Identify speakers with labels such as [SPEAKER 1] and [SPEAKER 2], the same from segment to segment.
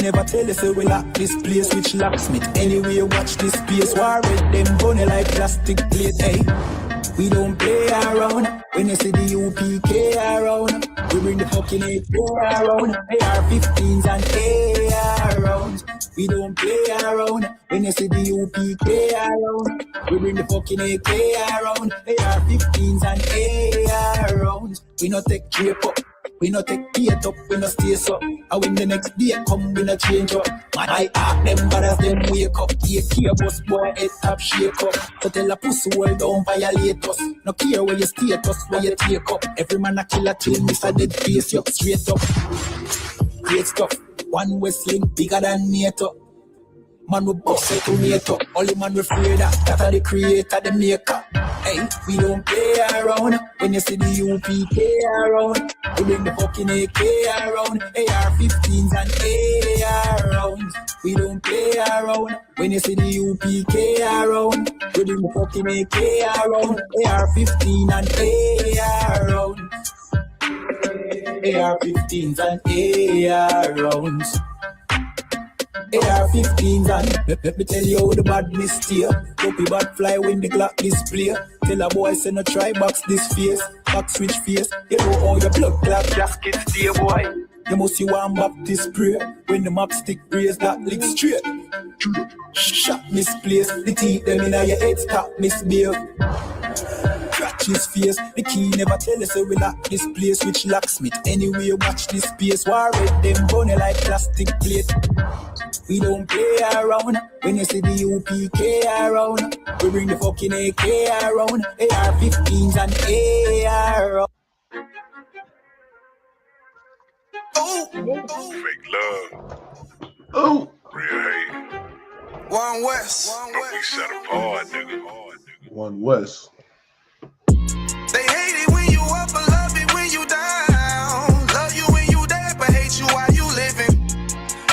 [SPEAKER 1] never tell us we lock this place, which locksmith. Anyway, watch this space. War with them bunny like plastic plate, hey. We don't play around. When you see the UPK around, we bring the fucking AK around. AR-15s and AR rounds. We don't play around. When you see the UPK around, we bring the fucking AK around. AR-15s and AR rounds. We not take drape up. We no take gate up, we no stay so. And when the next day come, we no change up. Man, I ask them, but as them wake up, take care, boss boy, head top shake up. So tell a pussy world don't violate us. No care where you status, where you take up. Every man a killer till Mr. Dead face you straight up. Great stuff, one Westling bigger than NATO. Man we box it to NATO. Only man we afraid that are the creator, the maker. Hey, we don't play around. When you see the UPK around, we bring the fucking AK around. AR-15s and AR rounds. We don't play around. When you see the UPK around, we bring the fucking AK around. AR-15 and AR rounds. AR-15s and AR rounds. AR-15s and let me tell you how the badness steer. Copy bad fly when the Glock display. Tell a boy say no try box this face. Back switch face. You know how your blood clot gasket stay, boy. You must see one Baptist prayer. When the map stick raise that lick straight. Shot misplaced. The teeth them in your head stop misbehave. Crack his face. The key never tell us we lock this place, which locksmith. Anyway, watch this space. War with them bunny like plastic plate. We don't play around. When you see the UPK around, we bring the fucking AK around. AR-15s and AR rounds.
[SPEAKER 2] Oh,
[SPEAKER 3] fake love.
[SPEAKER 2] oh,
[SPEAKER 3] Real hate.
[SPEAKER 2] One West.
[SPEAKER 3] Don't be set apart, nigga.
[SPEAKER 2] One West.
[SPEAKER 4] They hate it when you up, but love it when you down. Love you when you dead, but hate you while you living.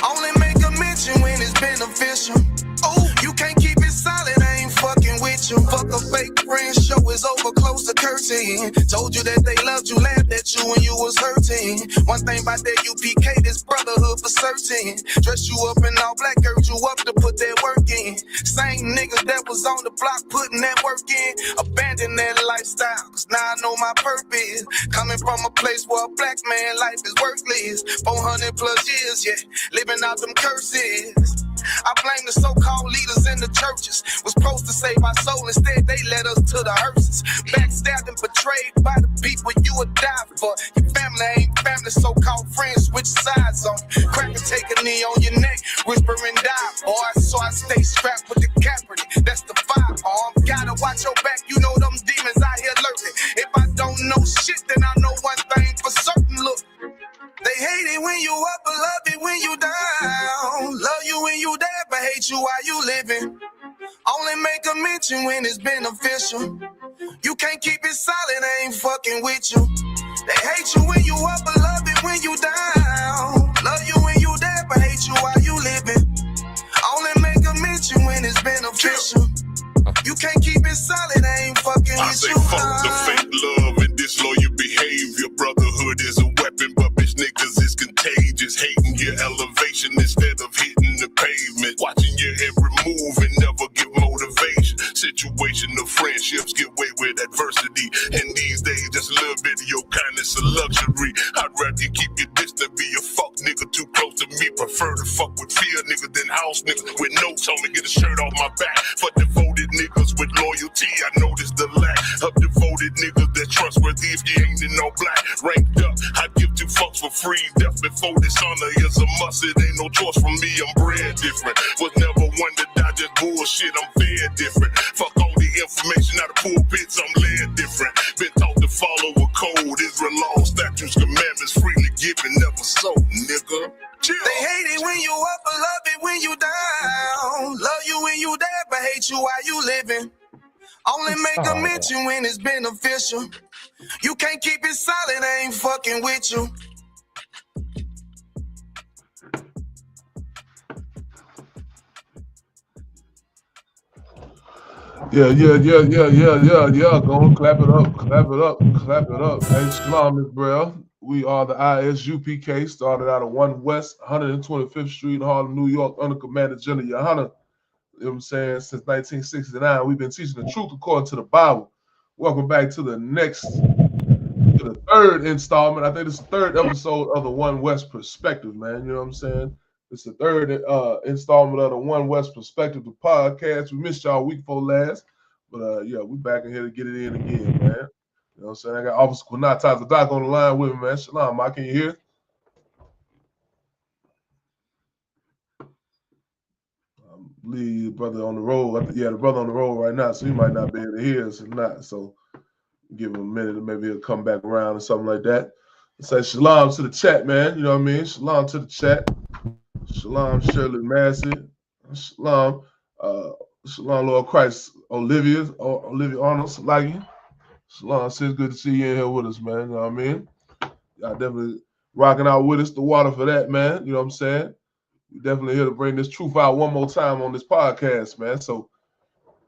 [SPEAKER 4] Only make a mention when it's beneficial. Oh, you can't keep it solid, I ain't fucking with you. Fuck a fake friend, show is over, close to curtain. Told you that they loved you, laughed at you when you was hurting. One thing about that UPK, this brotherhood for certain. Dress you up in all black, gird you up to put that work in. Same niggas that was on the block putting that work in. Abandon that lifestyle, cause now I know my purpose. Coming from a place where a black man life is worthless. 400 plus years, yeah, living out them curses. I blame the so-called leaders in the churches. Was supposed to save my soul, instead they led us to the hearses. Backstabbed and betrayed by the people you would die for. Your family ain't family, so-called friends switch sides on. Crack and take a knee on your neck, whisper and die, boy. So I stay strapped with the Kaepernick, that's the firearm. Gotta watch your back, you know them demons out here lurking. If I don't know shit, then I know one thing for certain, look. They hate it when you up, but love it when you down. Love you when you dead, but hate you while you living. Only make a mention when it's beneficial. You can't keep it solid, I ain't fucking with you. They hate you when you up, but love it when you down. Love you when you dead, but hate you while you living. Only make a mention when it's beneficial. You can't keep it solid, I ain't fucking with you.
[SPEAKER 3] I say fuck the fake love and disloyal behavior. Brotherhood is a weapon, but bitch niggas is contagious. Hating your elevation instead of hitting the pavement. Watching your every move and never give motivation. Situation of friendships get away with adversity. And these days, just a little bit of your kindness a luxury. I'd rather you keep your distance, be a fuck nigga too close to me. Prefer to fuck with fear niggas than house niggas with notes on me. Get a shirt off my back for devoted niggas with loyalty. I noticed the lack of devoted niggas that trustworthy if you ain't in all black. Ranked up, I give two fucks for free. Death before dishonor is a must. It ain't no choice from me, I'm bred different. Was never one to die, just bullshit, I'm fed different. Fuck all the information out of pulpits, I'm led different. Been taught to follow a code, Israel law, statutes, commandments, freely given, never sold, nigga. Chill.
[SPEAKER 4] They hate it when you up, but love it when you down. Love you when you dead, but hate you while you living. Only make a mention when it's beneficial. You can't keep it solid, I ain't fucking with you.
[SPEAKER 2] Yeah. Go on, clap it up. Hey, Shalom, Miss Braille. We are the ISUPK, started out of 1 West, 125th Street in Harlem, New York, under Commander General Yohana. You know what I'm saying? Since 1969, we've been teaching the truth according to the Bible. Welcome back to the third installment. I think it's the third episode of the 1 West Perspective, man. You know what I'm saying? It's the third installment of the 1 West Perspective, the podcast. We missed y'all week before last, but yeah, we back in here to get it in again, man. You know what I'm saying? I got Officer Quinata Doc on the line with me, man. Shalom, Mike, can you hear? Lee, brother on the road. Yeah, the brother on the road right now, so he might not be able to hear us or not. So give him a minute and maybe he'll come back around or something like that. Say shalom to the chat, man. You know what I mean? Shalom to the chat. Shalom, Shirley Massey. Shalom, Shalom, Lord Christ. Olivia Arnold, Salagi. Shalom, sis, good to see you in here with us, man. You know what I mean? Y'all definitely rocking out with us, the water for that, man. You know what I'm saying? We definitely here to bring this truth out one more time on this podcast, man. So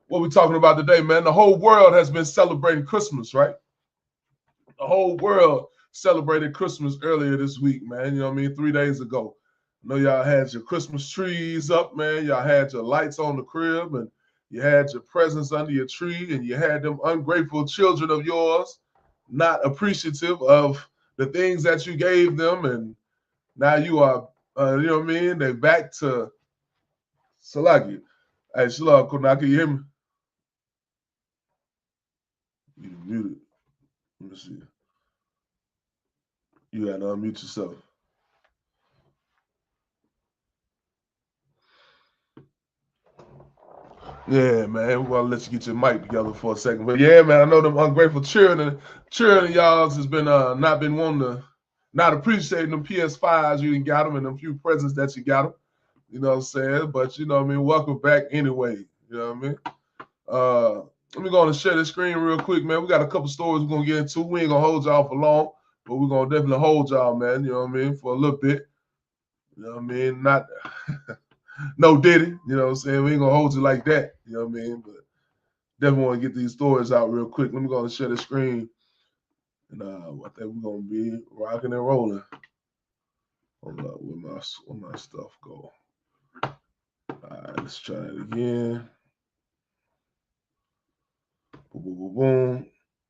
[SPEAKER 2] what we talking about today, man? The whole world has been celebrating Christmas, right? The whole world celebrated Christmas earlier this week, man. You know what I mean? 3 days ago. I know y'all had your Christmas trees up, man. Y'all had your lights on the crib, and you had your presents under your tree, and you had them ungrateful children of yours not appreciative of the things that you gave them, and now you are, you know what I mean? They back to Salagi. Hey, Shalom, Kuna, can you hear me? You muted. Let me see. You got to unmute yourself. Yeah, man. We're gonna let you get your mic together for a second. But yeah, man, I know them ungrateful children of y'all's has been not been wanting to, not appreciating them PS5s you didn't got them and a few presents that you got them. You know what I'm saying? But you know what I mean, welcome back anyway. You know what I mean? Let me go on and share the screen real quick, man. We got a couple stories we're gonna get into. We ain't gonna hold y'all for long, but we're gonna definitely hold y'all, man. You know what I mean, for a little bit. You know what I mean? Not no Diddy, you know what I'm saying? We ain't gonna hold you like that, you know what I mean? But definitely want to get these stories out real quick. Let me go and share the screen. And I think we're gonna be rocking and rolling. Hold up, where my stuff go? All right, let's try it again. Boom, boom, boom, boom.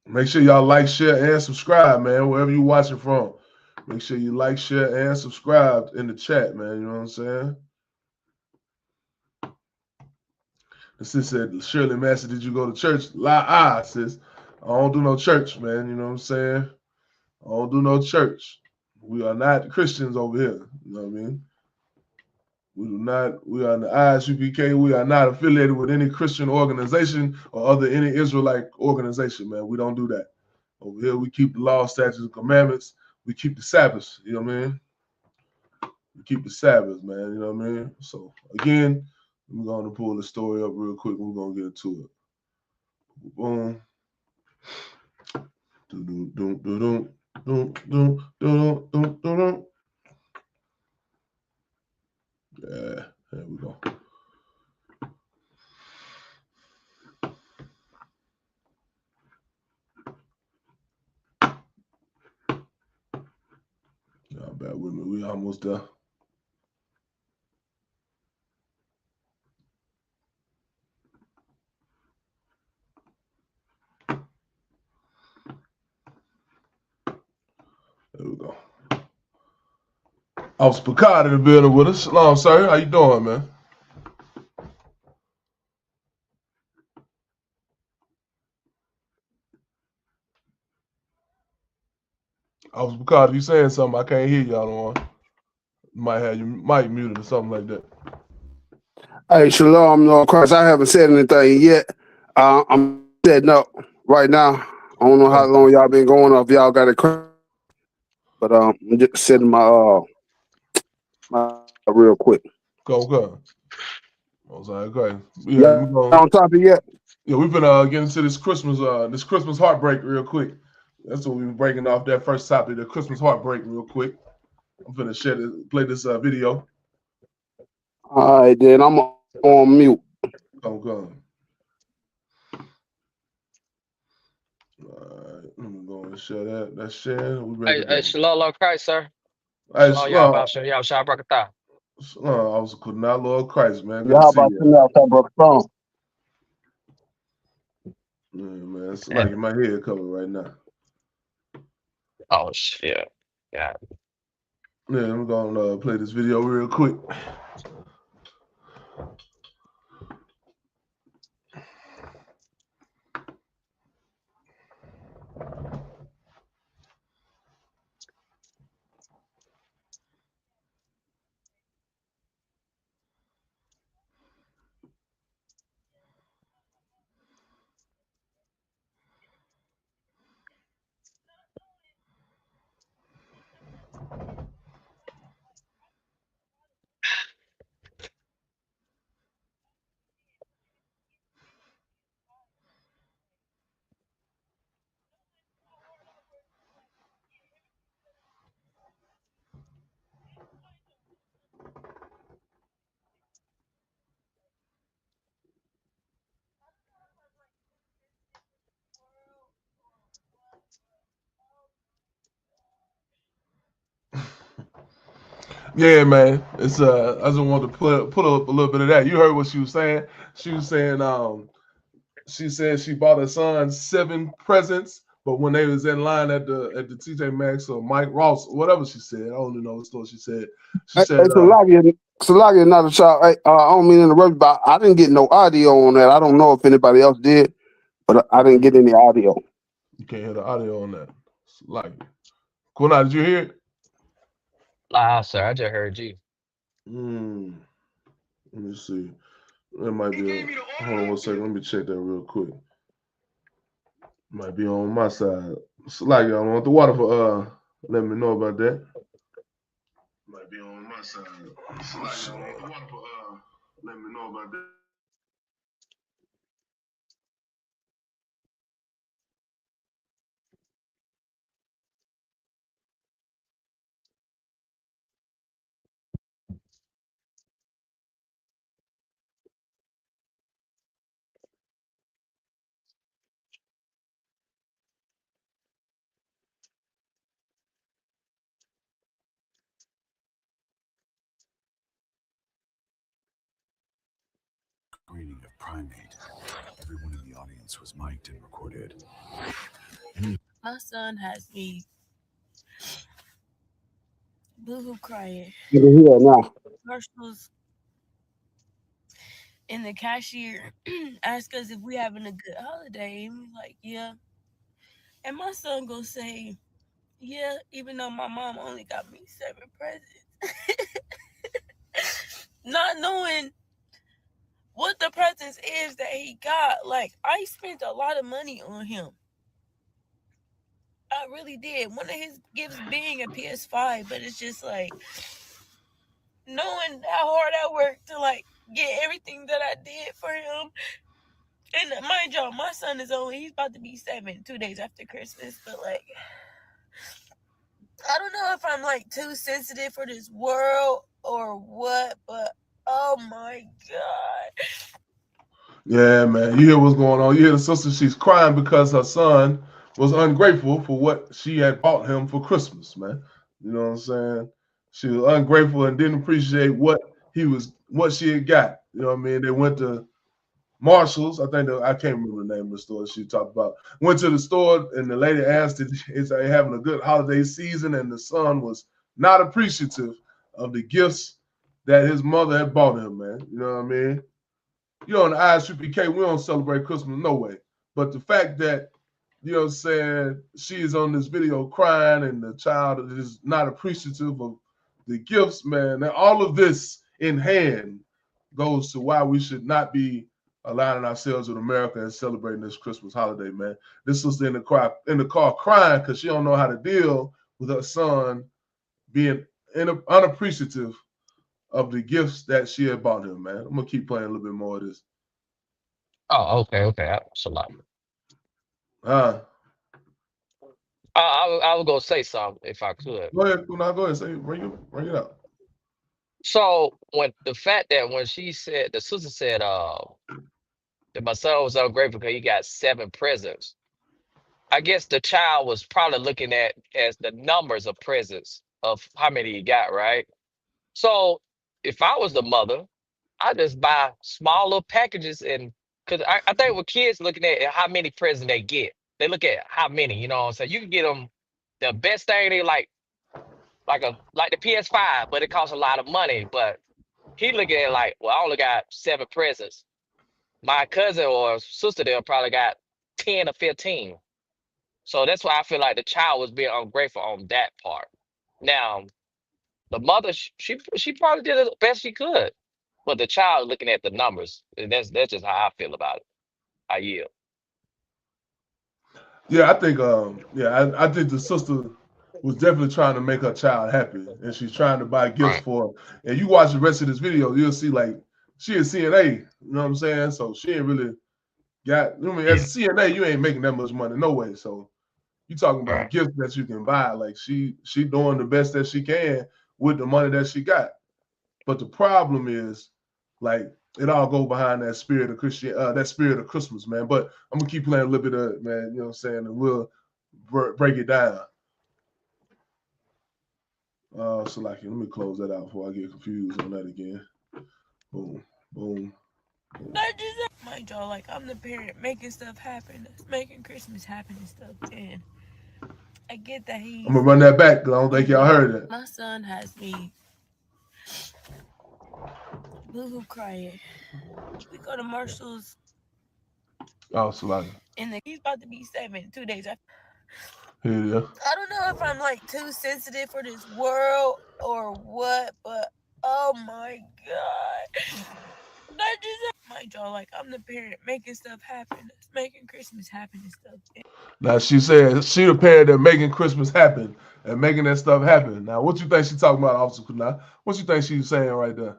[SPEAKER 2] Make sure y'all like, share, and subscribe, man, wherever you're watching from. Make sure you like, share, and subscribe in the chat, man. You know what I'm saying? The sis said, Shirley Massey, did you go to church? Sis. I don't do no church, man. You know what I'm saying? I don't do no church. We are not Christians over here. You know what I mean? We are in the ISUPK. We are not affiliated with any Christian organization or any Israelite organization, man. We don't do that. Over here, we keep the law, statutes, and commandments. We keep the Sabbath, you know what I mean? We keep the Sabbath, man, you know what I mean? So, again, we're going to pull the story up real quick. We're going to get into it. Boom. Yeah, there we go. Y'all bear with me. We almost there. There we go. Officer Picard in the building with us. Shalom, sir. How you doing, man? Officer Picard, if you saying something, I can't hear y'all no more. You might have your mic muted or something like that.
[SPEAKER 5] Hey, Shalom, Lord Christ. I haven't said anything yet. I'm setting up right now. I don't know how long y'all been going or if y'all got it, but I'm just setting my real quick.
[SPEAKER 2] Go. Okay.
[SPEAKER 5] Yeah, on topic yet?
[SPEAKER 2] Yeah, we've been getting into this Christmas heartbreak real quick. That's what we've been breaking off that first topic, the Christmas heartbreak, real quick. I'm finna play this video.
[SPEAKER 5] All right, then I'm on mute.
[SPEAKER 2] Go. Alright, let me go and share that. That's sharing. We ready
[SPEAKER 6] Hey,
[SPEAKER 2] to go.
[SPEAKER 6] shalom, Lord Christ, sir.
[SPEAKER 2] Hey,
[SPEAKER 6] Shalom, y'all.
[SPEAKER 2] Shalom.
[SPEAKER 6] About y'all. Shah Barakatah.
[SPEAKER 2] Shalom. I was could not Lord Christ, man. Good
[SPEAKER 5] Yeah,
[SPEAKER 2] to
[SPEAKER 5] how
[SPEAKER 2] see
[SPEAKER 5] about
[SPEAKER 2] you.
[SPEAKER 5] you now, brother Strong?
[SPEAKER 2] Yeah, man. It's
[SPEAKER 6] And
[SPEAKER 2] like my head covered right now.
[SPEAKER 6] oh shit. Yeah.
[SPEAKER 2] Yeah, I'm gonna play this video real quick. Yeah, man. It's I just wanted to put up a little bit of that. You heard what she was saying. She was saying she said she bought her son 7 presents, but when they was in line at the TJ Maxx or Mike Ross, whatever she said, I don't even know what store she said. She
[SPEAKER 5] Hey,
[SPEAKER 2] said
[SPEAKER 5] Salagi, another child. Hey, I don't mean to interrupt, but I didn't get no audio on that. I don't know if anybody else did, but I didn't get any audio.
[SPEAKER 2] you can't hear the audio on that. It's like Kuna, did you hear it?
[SPEAKER 6] Nah, sir. I just heard you.
[SPEAKER 2] Let me see. It might be hold on one second. Let me check that real quick. Might be on my side. It's like I want the water for let me know about that. Might be on my side. It's like I want the water for let me know about that.
[SPEAKER 7] Screening of Primate. Everyone in the audience was mic'd and recorded.
[SPEAKER 8] My son has me boohoo crying.
[SPEAKER 5] You can hear it now.
[SPEAKER 8] Commercials and the cashier ask us if we having a good holiday, and we like, yeah. And my son gonna say, yeah, even though my mom only got me 7 presents. Not knowing what the presents is that he got. Like, I spent a lot of money on him. I really did. One of his gifts being a PS5, but it's just like knowing how hard I worked to like get everything that I did for him. And mind y'all, my son he's about to be 7, 2 days after Christmas, but like, I don't know if I'm like too sensitive for this world or what, but oh my God.
[SPEAKER 2] Yeah, man. You hear what's going on. You hear the sister, she's crying because her son was ungrateful for what she had bought him for Christmas, man. You know what I'm saying? She was ungrateful and didn't appreciate what she had got. You know what I mean? They went to Marshalls. I can't remember the name of the store she talked about. Went to the store and the lady asked is they having a good holiday season, and the son was not appreciative of the gifts that his mother had bought him, man. You know what I mean? You know, in the ISUPK, we don't celebrate Christmas no way. But the fact that, you know what I'm saying, she is on this video crying and the child is not appreciative of the gifts, man, and all of this in hand goes to why we should not be aligning ourselves with America and celebrating this Christmas holiday, man. This sister in the car crying because she don't know how to deal with her son being unappreciative of the gifts that she had bought him, man. I'm gonna keep playing a little bit more of this.
[SPEAKER 6] Oh, okay. Shalom.
[SPEAKER 2] Uh,
[SPEAKER 6] I was gonna say something if I could.
[SPEAKER 2] Go ahead, Kunal, go ahead. Say, bring it up.
[SPEAKER 6] So when she said the sister said that my son was ungrateful because he got 7 presents. I guess the child was probably looking at as the numbers of presents of how many he got, right? So if I was the mother, I just buy small little packages and because I think with kids looking at how many presents they get, they look at how many, you know what I'm saying? You can get them the best thing they like the PS5, but it costs a lot of money. But he looking at it like, well, I only got 7 presents. My cousin or sister there probably got 10 or 15. So that's why I feel like the child was being ungrateful on that part. Now, the mother, she probably did the best she could, but the child looking at the numbers. And that's just how I feel about it. I yield.
[SPEAKER 2] Yeah, I think I think the sister was definitely trying to make her child happy, and she's trying to buy gifts
[SPEAKER 6] Right.
[SPEAKER 2] for her. And you watch the rest of this video, you'll see like she is CNA, you know what I'm saying? So she ain't really got. I mean, as a CNA, you ain't making that much money, no way. So you talking about
[SPEAKER 6] Right.
[SPEAKER 2] gifts that you can buy, like she doing the best that she can with the money that she got. But the problem is, like, it all go behind that spirit of that spirit of Christmas, man. But I'm gonna keep playing a little bit of it, man. You know what I'm saying? And we'll break it down. So like, let me close that out before I get confused on that again. Boom, boom.
[SPEAKER 8] That just mind y'all, like I'm the parent making stuff happen, making Christmas happen and stuff. And I get that
[SPEAKER 2] I'm gonna run that back because I don't think y'all heard it.
[SPEAKER 8] my son has me boo-hoo crying. We go to Marshall's
[SPEAKER 2] Oh, so like,
[SPEAKER 8] and he's about to be 7 2 days after.
[SPEAKER 2] here it is.
[SPEAKER 8] I don't know if I'm like too sensitive for this world or what, but oh my god. That just mind y'all, like I'm the parent making stuff happen, making Christmas happen and stuff.
[SPEAKER 2] Now she said she the parent that making Christmas happen and making that stuff happen. Now, what you think she talking about, Officer Kunal? What you think she's saying right there?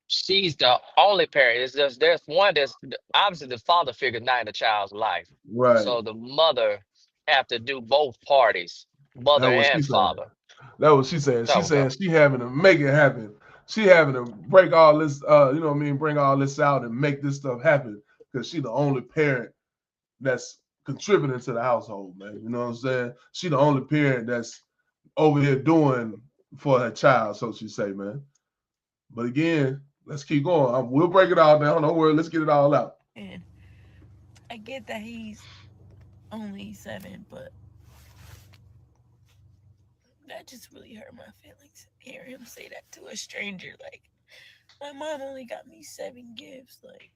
[SPEAKER 6] She's the only parent. It's just there's one that's obviously the father figure not in the child's life.
[SPEAKER 2] Right.
[SPEAKER 6] So the mother have to do both parties, mother
[SPEAKER 2] That's what
[SPEAKER 6] and
[SPEAKER 2] she said.
[SPEAKER 6] father.
[SPEAKER 2] That's what she said.
[SPEAKER 6] That
[SPEAKER 2] She
[SPEAKER 6] was
[SPEAKER 2] saying
[SPEAKER 6] up.
[SPEAKER 2] she having to make it happen. She having to break all this, you know what I mean, bring all this out and make this stuff happen because she the only parent that's contributing to the household, man. You know what I'm saying? She the only parent that's over here doing for her child, so she say, man. But again, let's keep going. We'll break it all down. Don't worry. Let's get it all out.
[SPEAKER 8] And I get that he's only 7, but that just really hurt my feelings. Hear him say that to a stranger, like my mom only got me 7 gifts, like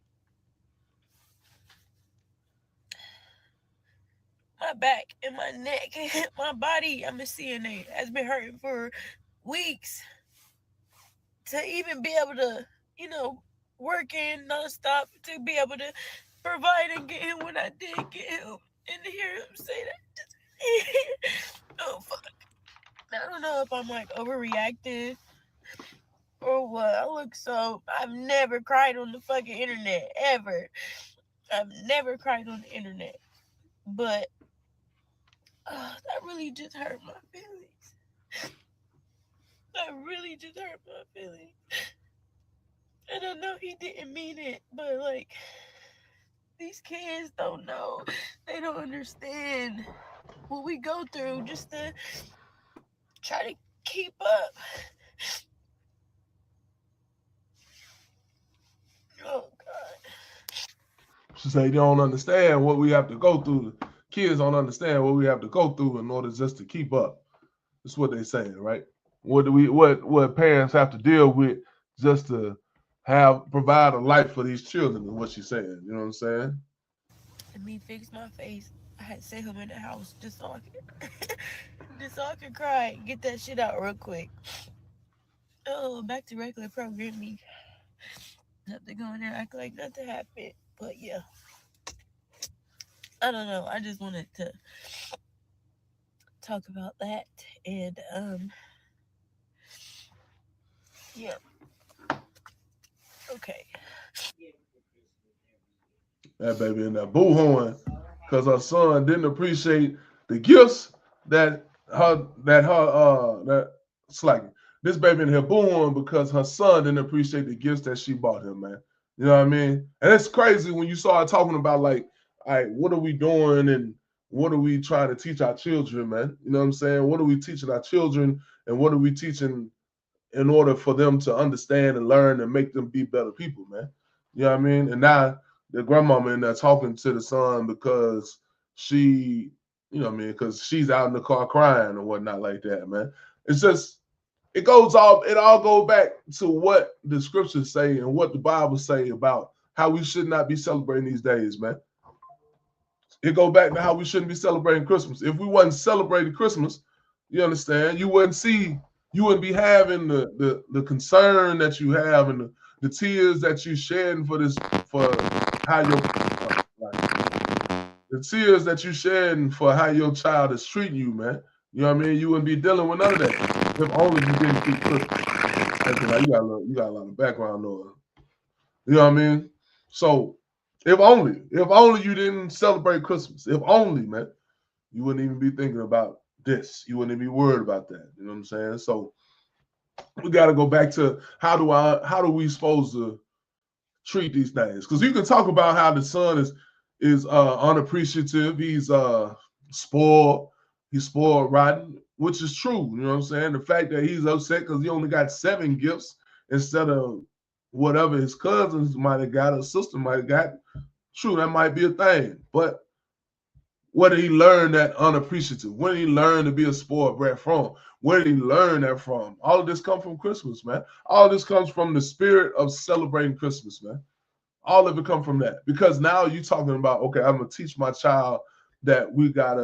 [SPEAKER 8] my back and my neck, my body, I'm a CNA, has been hurting for weeks. To even be able to, you know, work in nonstop, to be able to provide and get him when I did get him, and to hear him say that, oh fuck. I don't know if I'm like overreacting or what. I've never cried on the fucking internet, ever. I've never cried on the internet. But that really just hurt my feelings. That really just hurt my feelings. And I know he didn't mean it, but like, these kids don't know. They don't understand what we go through just to try to keep up. Oh God.
[SPEAKER 2] She say they don't understand what we have to go through. The kids don't understand what we have to go through in order just to keep up. That's what they're saying, right? What parents have to deal with just to provide a life for these children is what she's saying. You know what I'm saying?
[SPEAKER 8] And me fix my face. I had to send him in the house just so I could cry, get that shit out real quick. Oh, back to regular programming. Have to go in there, act like nothing happened. But yeah, I don't know. I just wanted to talk about that, and yeah. Okay.
[SPEAKER 2] That baby in that boo-hooing because her son didn't appreciate the gifts that slacking. This baby in here boo-hooing because her son didn't appreciate the gifts that she bought him, man. You know what I mean? And it's crazy when you start talking about like all right, what are we doing and what are we trying to teach our children, man? You know what I'm saying? What are we teaching our children and what are we teaching in order for them to understand and learn and make them be better people, man? You know what I mean? And now the grandmama in there talking to the son because she, you know what I mean, because she's out in the car crying or whatnot like that, man. It's just, it all goes back to what the scriptures say and what the Bible say about how we should not be celebrating these days, man. It goes back to how we shouldn't be celebrating Christmas. If we wasn't celebrating Christmas, you understand, you wouldn't be having the concern that you have and the tears that you shedding for how your the tears that you shedding for how your child is treating you, man. You know what I mean? You wouldn't be dealing with none of that if only you didn't keep Christmas. You got a lot of background noise. You know what I mean? So if only you didn't celebrate Christmas, if only, man, you wouldn't even be thinking about this. You wouldn't even be worried about that. You know what I'm saying? So we got to go back to how do we supposed to treat these things? Because you can talk about how the son is unappreciative. He's spoiled. He's spoiled rotten, which is true. You know what I'm saying? The fact that he's upset because he only got 7 gifts instead of whatever his cousins might have got or sister might have got. True, that might be a thing. But where did he learn that unappreciative? When did he learn to be a spoiled brat from? Where did he learn that from? All of this comes from Christmas, man. All of this comes from the spirit of celebrating Christmas, man. All of it comes from that. Because now you're talking about, okay, I'm going to teach my child that you got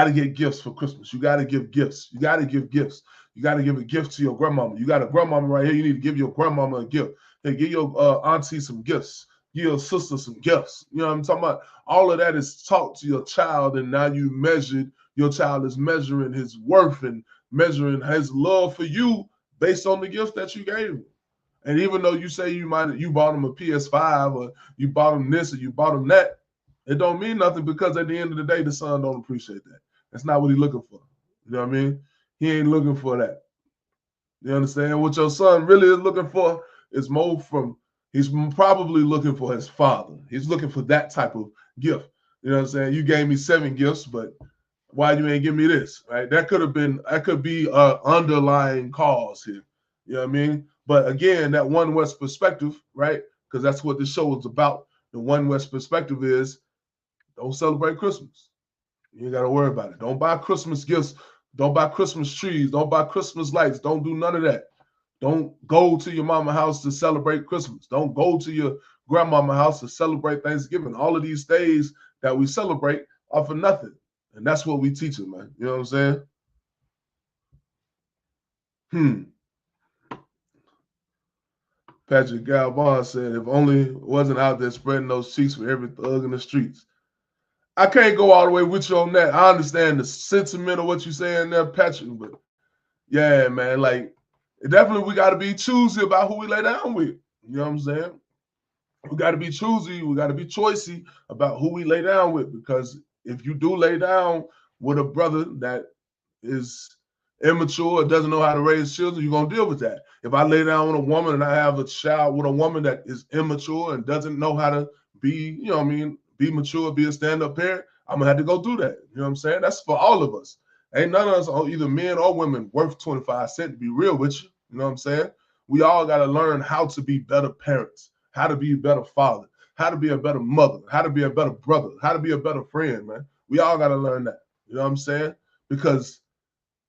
[SPEAKER 2] to get gifts for Christmas. You got to give gifts. You got to give gifts. You got to give a gift to your grandmama. You got a grandmama right here. You need to give your grandmama a gift. Hey, give your auntie some gifts. Give your sister some gifts. You know what I'm talking about? All of that is taught to your child, and now your child is measuring his worth and measuring his love for you based on the gifts that you gave him. And even though you say you bought him a PS5 or you bought him this or you bought him that, it don't mean nothing because at the end of the day, the son don't appreciate that. That's not what he's looking for. You know what I mean? He ain't looking for that. You understand? What your son really is looking for is more he's probably looking for his father. He's looking for that type of gift. You know what I'm saying? You gave me 7 gifts, but why you ain't give me this, right? That could be an underlying cause here. You know what I mean? But again, that One West perspective, right? Because that's what this show is about. The One West perspective is don't celebrate Christmas. You ain't got to worry about it. Don't buy Christmas gifts. Don't buy Christmas trees. Don't buy Christmas lights. Don't do none of that. Don't go to your mama house to celebrate Christmas. Don't go to your grandmama house to celebrate Thanksgiving. All of these days that we celebrate are for nothing. And that's what we teach them, man. You know what I'm saying? Patrick Galvin said, if only wasn't out there spreading those cheeks for every thug in the streets. I can't go all the way with you on that. I understand the sentiment of what you're saying there, Patrick, but yeah, man, like, definitely we got to be choosy about who we lay down with. You know what I'm saying? We got to be choosy. We got to be choicey about who we lay down with, because if you do lay down with a brother that is immature or doesn't know how to raise children, you're going to deal with that. If I lay down with a woman and I have a child with a woman that is immature and doesn't know how to be, you know what I mean, be mature, be a stand-up parent, I'm going to have to go through that. You know what I'm saying? That's for all of us. Ain't none of us, either men or women, worth 25 cents, to be real with you. You know what I'm saying? We all got to learn how to be better parents, how to be a better father, how to be a better mother, how to be a better brother, how to be a better friend, man. We all got to learn that. You know what I'm saying? Because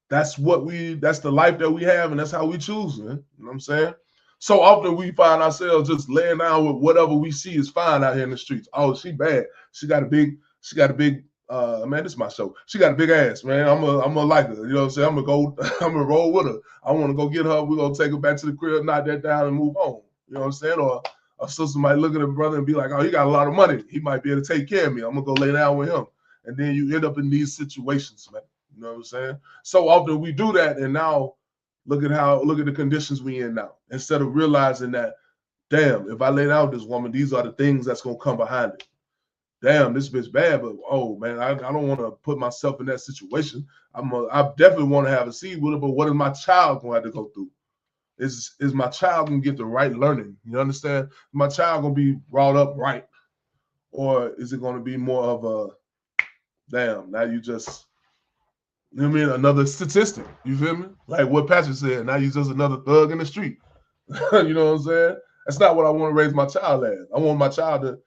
[SPEAKER 2] that's the life that we have, and that's how we choose, man. You know what I'm saying? So often we find ourselves just laying down with whatever we see is fine out here in the streets. Oh, she bad. She got a big, man, this is my show. She got a big ass, man. I'm gonna like her. You know what I'm saying? I'm gonna roll with her. I want to go get her. We're gonna take her back to the crib, knock that down, and move on. You know what I'm saying? Or a sister might look at her brother and be like, oh, he got a lot of money. He might be able to take care of me. I'm gonna go lay down with him. And then you end up in these situations, man. You know what I'm saying? So often we do that, and now look at the conditions we in now. Instead of realizing that, damn, if I lay down with this woman, these are the things that's gonna come behind it. Damn, this bitch bad, but oh man, I don't want to put myself in that situation. I definitely want to have a seed with her, but what is my child gonna have to go through? Is my child gonna get the right learning? You understand? My child gonna be brought up right, or is it going to be more of a damn? Now you just, you know what I mean, another statistic. You feel me? Like what Patrick said. Now you just another thug in the street. You know what I'm saying? That's not what I want to raise my child as. I want my child to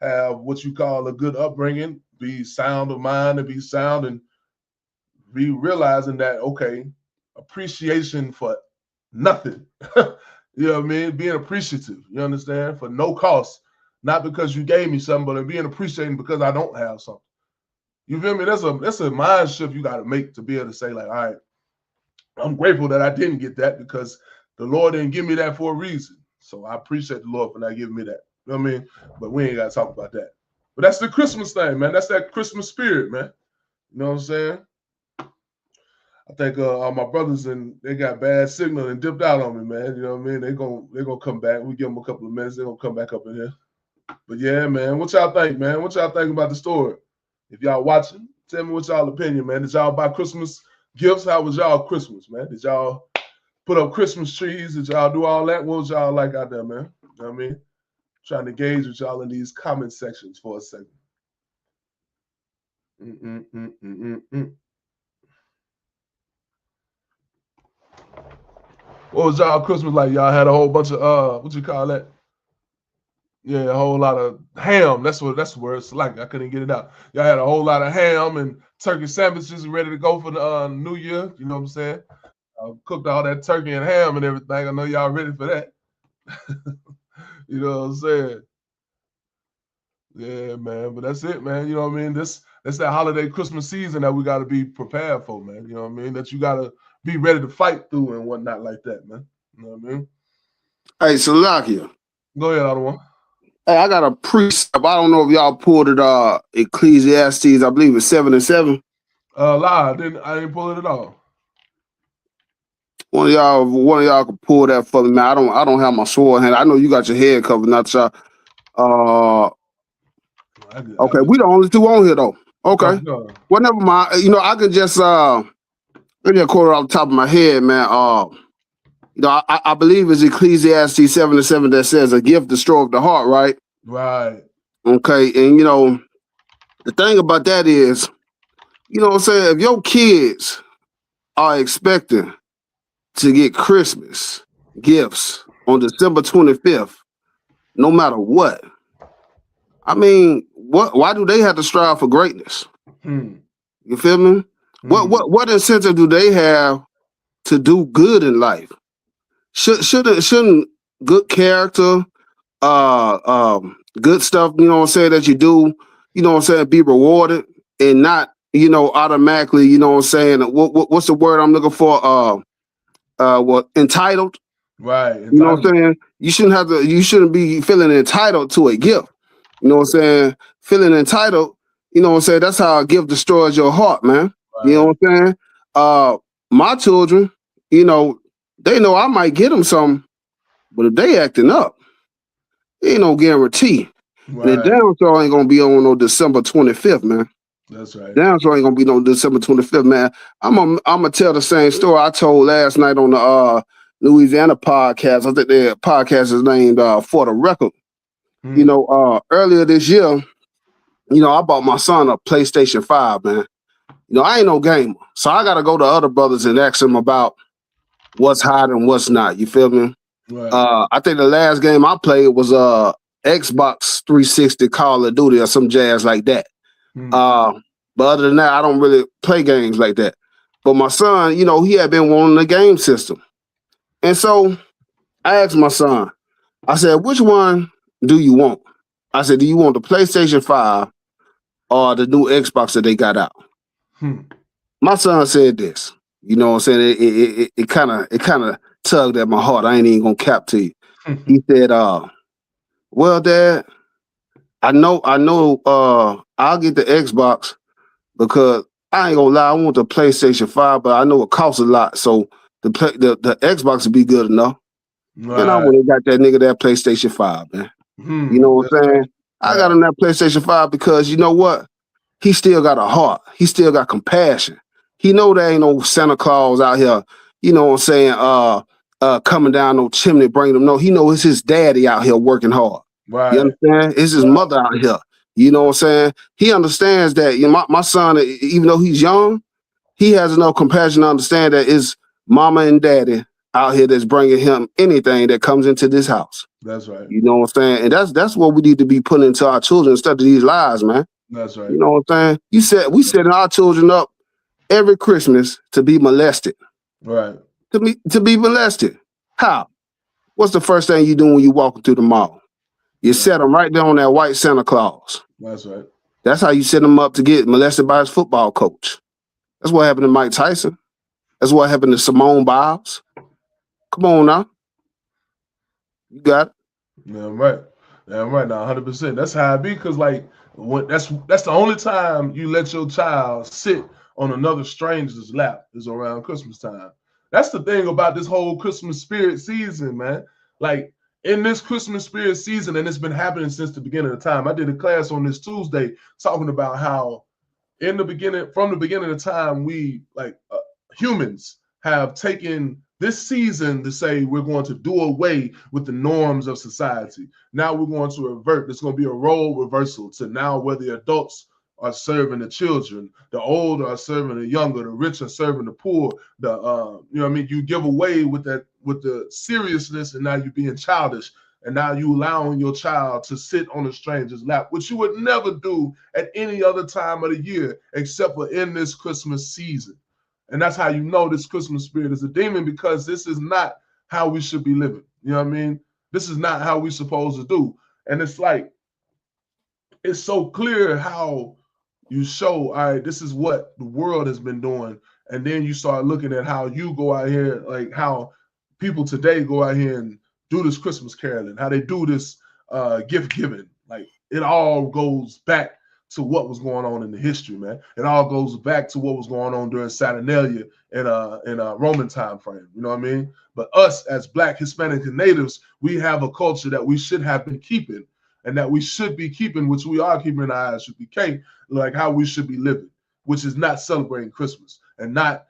[SPEAKER 2] have what you call a good upbringing, be sound of mind, and be sound and be realizing that, okay, appreciation for nothing. You know what I mean? Being appreciative, you understand? For no cost, not because you gave me something, but being appreciating because I don't have something. You feel me? That's a mind shift you got to make to be able to say, like, all right, I'm grateful that I didn't get that because the Lord didn't give me that for a reason. So I appreciate the Lord for not giving me that. You know what I mean? But we ain't got to talk about that. But that's the Christmas thing, man. That's that Christmas spirit, man. You know what I'm saying? I think all my brothers they got bad signal and dipped out on me, man. You know what I mean? They're gonna come back. We give them a couple of minutes. They're gonna come back up in here. But yeah, man. What y'all think, man? What y'all think about the story? If y'all watching, tell me what y'all opinion, man. Did y'all buy Christmas gifts? How was y'all Christmas, man? Did y'all put up Christmas trees? Did y'all do all that? What was y'all like out there, man? You know what I mean? Trying to engage with y'all in these comment sections for a second. What was y'all Christmas like? Y'all had a whole bunch of what you call that? Yeah, a whole lot of ham. That's the word it's like. I couldn't get it out. Y'all had a whole lot of ham and turkey sandwiches ready to go for the New Year. You know what I'm saying? Cooked all that turkey and ham and everything. I know y'all ready for that. You know what I'm saying? Yeah, man. But that's it, man. You know what I mean? That's that holiday Christmas season that we got to be prepared for, man. You know what I mean? That you got to be ready to fight through and whatnot like that, man. You know what I mean?
[SPEAKER 5] Hey, Salakia.
[SPEAKER 2] Go ahead, other one.
[SPEAKER 5] Hey, I got a precept. I don't know if y'all pulled it. Ecclesiastes, I believe it's 7:7.
[SPEAKER 2] Lie. I didn't pull it at all.
[SPEAKER 5] One of y'all can pull that for me, man. I don't have my sword hand. I know you got your head covered, not y'all. Okay, we the only two on here though. Okay. Well, never mind. You know, I could just let me quote it off the top of my head, man. You know, I believe it's Ecclesiastes 7:7 that says a gift destroys the heart, right?
[SPEAKER 2] Right.
[SPEAKER 5] Okay, and you know, the thing about that is, you know what I'm saying, if your kids are expecting to get Christmas gifts on December 25th, no matter what, I mean, why do they have to strive for greatness? You feel me? What incentive do they have to do good in life? Shouldn't good character, good stuff, you know what I'm saying, that you do, you know what I'm saying, be rewarded and not, you know, automatically, you know what I'm saying, what's the word I'm looking for? Entitled.
[SPEAKER 2] Right.
[SPEAKER 5] Entitled. You know what I'm saying? You shouldn't be feeling entitled to a gift. You know what I'm saying? Feeling entitled, you know what I'm saying, that's how a gift destroys your heart, man. Right. You know what I'm saying? My children, you know, they know I might get them something, but if they acting up, ain't no guarantee. Right. And the damn sure ain't gonna be on no December 25th, man.
[SPEAKER 2] That's right.
[SPEAKER 5] Damn sure ain't gonna be no December 25th, man. I'm gonna tell the same story I told last night on the Louisiana podcast. I think the podcast is named For the Record. You know, earlier this year, you know, I bought my son a PlayStation 5, man. You know, I ain't no gamer, so I gotta go to other brothers and ask them about what's hot and what's not. You feel me? Right. I think the last game I played was Xbox 360 Call of Duty or some jazz like that. But other than that, I don't really play games like that. But my son, you know, he had been wanting the game system. And so I asked my son, I said, which one do you want? I said, do you want the PlayStation 5 or the new Xbox that they got out? My son said this. You know what I'm saying? It kind of tugged at my heart. I ain't even gonna cap to you. He said, well, Dad, I know I'll get the Xbox because I ain't gonna lie, I want the PlayStation 5, but I know it costs a lot. So the Xbox would be good enough. Right. And I went and got that nigga that PlayStation 5, man. You know what I'm saying? Right. I got him that PlayStation 5 because you know what? He still got a heart. He still got compassion. He know there ain't no Santa Claus out here, you know what I'm saying, coming down no chimney bringing him. No, he know it's his daddy out here working hard. Right. You understand? It's his mother out here. You know what I'm saying? He understands that. You know, my son, even though he's young, he has enough compassion to understand that it's mama and daddy out here that's bringing him anything that comes into this house.
[SPEAKER 2] That's right.
[SPEAKER 5] You know what I'm saying? And that's what we need to be putting into our children instead of these lies, man.
[SPEAKER 2] That's right.
[SPEAKER 5] You know what I'm saying? We setting our children up every Christmas to be molested.
[SPEAKER 2] Right.
[SPEAKER 5] To be molested. How? What's the first thing you do when you walk through the mall? You set them right there on that white Santa Claus.
[SPEAKER 2] That's right.
[SPEAKER 5] That's how you set them up to get molested by his football coach. That's what happened to Mike Tyson. That's what happened to Simone Biles. Come on now. You got it.
[SPEAKER 2] Yeah, right. Yeah, right now, 100%. That's how it be, because like that's the only time you let your child sit on another stranger's lap is around Christmas time. That's the thing about this whole Christmas spirit season, man. Like in this Christmas spirit season, and it's been happening since the beginning of time. I did a class on this Tuesday talking about how from the beginning of time, we humans have taken this season to say we're going to do away with the norms of society. Now we're going to revert. There's going to be a role reversal to now where the adults are serving the children, the older are serving the younger, the rich are serving the poor. You know what I mean? You give away with the seriousness, and now you're being childish. And now you allowing your child to sit on a stranger's lap, which you would never do at any other time of the year except for in this Christmas season. And that's how you know this Christmas spirit is a demon, because this is not how we should be living. You know what I mean? This is not how we're supposed to do. And it's like, it's so clear how you show, all right, this is what the world has been doing. And then you start looking at how you go out here, like how people today go out here and do this Christmas caroling, how they do this gift giving. Like it all goes back to what was going on in the history, man. It all goes back to what was going on during Saturnalia in a Roman time frame. You know what I mean? But us as Black, Hispanic, and Natives, we have a culture that we should have been keeping, and that we should be keeping, which we are keeping in our ISUPK, like how we should be living, which is not celebrating Christmas and not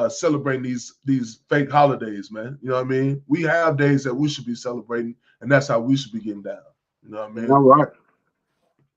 [SPEAKER 2] celebrating these fake holidays, man. You know what I mean? We have days that we should be celebrating, and that's how we should be getting down. You know what I mean?
[SPEAKER 5] All right.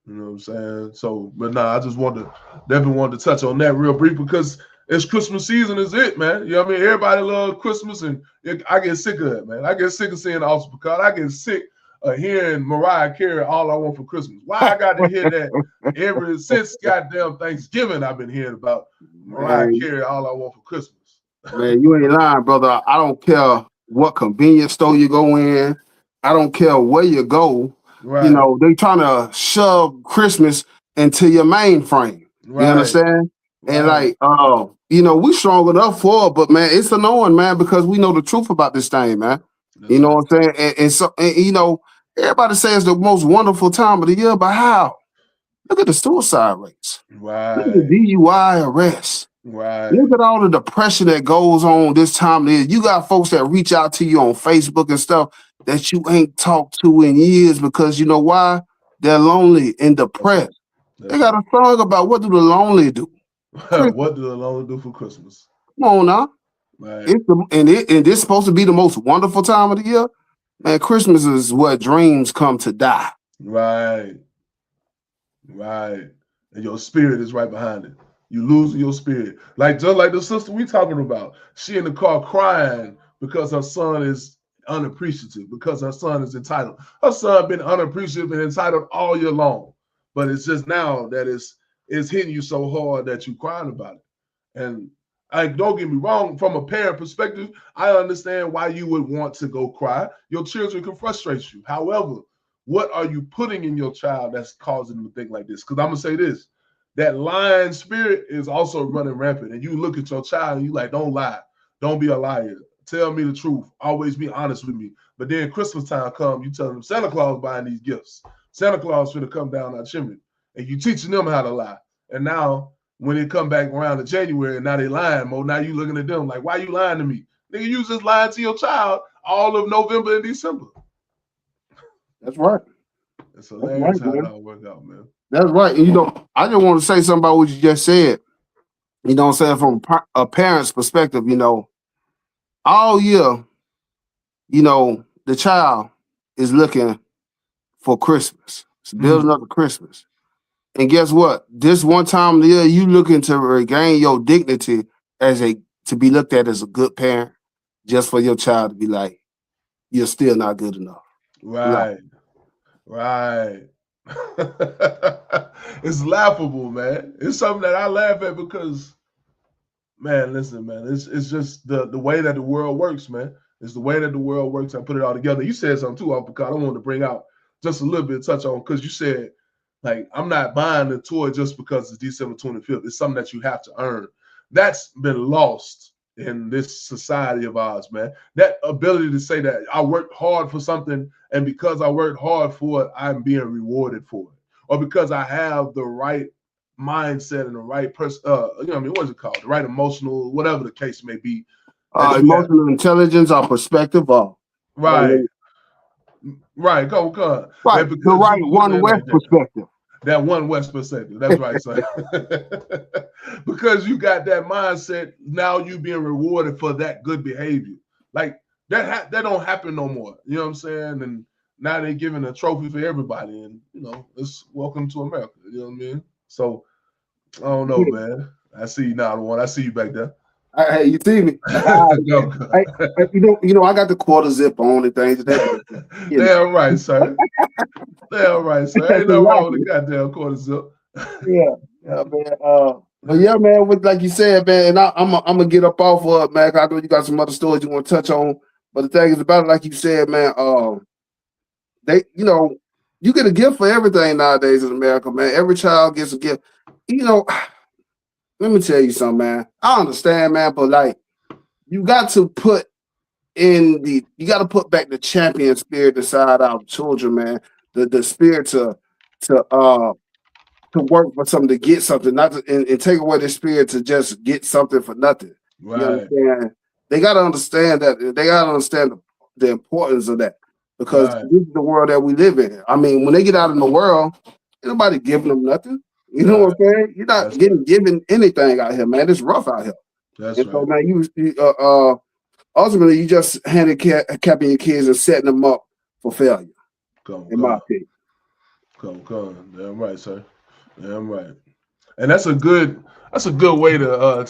[SPEAKER 2] You know what I'm saying? So, but nah, I just definitely wanted to touch on that real brief, because it's Christmas season is it, man. You know what I mean? Everybody loves Christmas, and I get sick of it, man. I get sick of seeing Officer Picard. I get sick of hearing Mariah Carey, All I Want for Christmas. Why I got to hear that since goddamn Thanksgiving I've been hearing about Mariah Carey, All I Want for Christmas.
[SPEAKER 5] Man, you ain't lying, brother. I don't care what convenience store you go in. I don't care where you go. Right. You know, they trying to shove Christmas into your mainframe. Right. You understand? Right. And like, you know, we strong enough for it, but man, it's annoying, man, because we know the truth about this thing, man. That's you know what I'm saying? And so, you know, everybody says the most wonderful time of the year, but how? Look at the suicide rates.
[SPEAKER 2] Right.
[SPEAKER 5] Look at the DUI arrests.
[SPEAKER 2] Right.
[SPEAKER 5] Look at all the depression that goes on this time of the year. You got folks that reach out to you on Facebook and stuff that you ain't talked to in years, because you know why? They're lonely and depressed. They got a song about what do the lonely do?
[SPEAKER 2] What do the lonely do for Christmas?
[SPEAKER 5] Come on now.
[SPEAKER 2] Right.
[SPEAKER 5] And it's supposed to be the most wonderful time of the year. Man, Christmas is where dreams come to die.
[SPEAKER 2] Right. Right. And your spirit is right behind it. You losing your spirit. Like just like the sister we talking about. She in the car crying because her son is unappreciative, because her son is entitled. Her son been unappreciative and entitled all year long. But it's just now that it's hitting you so hard that you crying about it. And don't get me wrong, from a parent perspective, I understand why you would want to go cry. Your children can frustrate you. However, what are you putting in your child that's causing them to think like this? Because I'm going to say this, that lying spirit is also running rampant. And you look at your child and you like, don't lie. Don't be a liar. Tell me the truth. Always be honest with me. But then Christmas time come, you tell them Santa Claus buying these gifts. Santa Claus finna come down our chimney. And you teaching them how to lie. And now when they come back around to January and now they lying more, now you looking at them like, why you lying to me? Nigga, you just lying to your child all of November and December.
[SPEAKER 5] That's right.
[SPEAKER 2] It's hilarious how it all work out, man.
[SPEAKER 5] That's right. And, you know, I just want to say something about what you just said. You know what I'm saying? From a parent's perspective, you know, all year, you know, the child is looking for Christmas. It's building up to Christmas. And guess what? This one time of the year, you looking to regain your dignity to be looked at as a good parent, just for your child to be like, you're still not good enough.
[SPEAKER 2] Right. It's laughable, man. It's something that I laugh at because, man, listen, man, it's just the way that the world works, man. It's the way that the world works. I put it all together. You said something too, because I wanted to bring out just a little bit of touch on, because you said, like, I'm not buying the toy just because it's December 25th. It's something that you have to earn. That's been lost in this society of ours, man. That ability to say that I worked hard for something, and because I worked hard for it, I'm being rewarded for it. Or because I have the right mindset and the right person, what is it called? The right emotional, whatever the case may be.
[SPEAKER 5] Emotional intelligence or perspective or
[SPEAKER 2] right. Right, come on.
[SPEAKER 5] Right, the right One West perspective.
[SPEAKER 2] That One West perspective. That's right, son. Because you got that mindset, now you being rewarded for that good behavior. Like that don't happen no more. You know what I'm saying? And now they're giving a trophy for everybody, and it's welcome to America. You know what I mean? So I don't know, man. I see you now, one. I see you back there.
[SPEAKER 5] Hey, you see me? I got the quarter zip on and things.
[SPEAKER 2] Damn right, sir. Damn right, sir. Ain't nothing wrong with the goddamn quarter zip.
[SPEAKER 5] Yeah, man. But yeah, man, like you said, man, and I'm gonna get up off of it, man. I know you got some other stories you want to touch on, but the thing is about it, like you said, man. You get a gift for everything nowadays in America, man. Every child gets a gift. Let me tell you something, man. I understand, man, but like, you got to put back the champion spirit inside our children, man. The spirit to work for something, to get something, not to, and take away the spirit to just get something for nothing.
[SPEAKER 2] Right.
[SPEAKER 5] You understand? They gotta understand that. They gotta understand the importance of that, because this is the world that we live in. I mean, when they get out in the world, ain't nobody giving them nothing. You know what I'm saying? You're not given anything out here, man. It's rough out here.
[SPEAKER 2] That's
[SPEAKER 5] and
[SPEAKER 2] right.
[SPEAKER 5] So, man, ultimately, you just handicapping your kids and setting them up for failure. My opinion.
[SPEAKER 2] Come. Damn right, sir. Damn right. And that's a good way to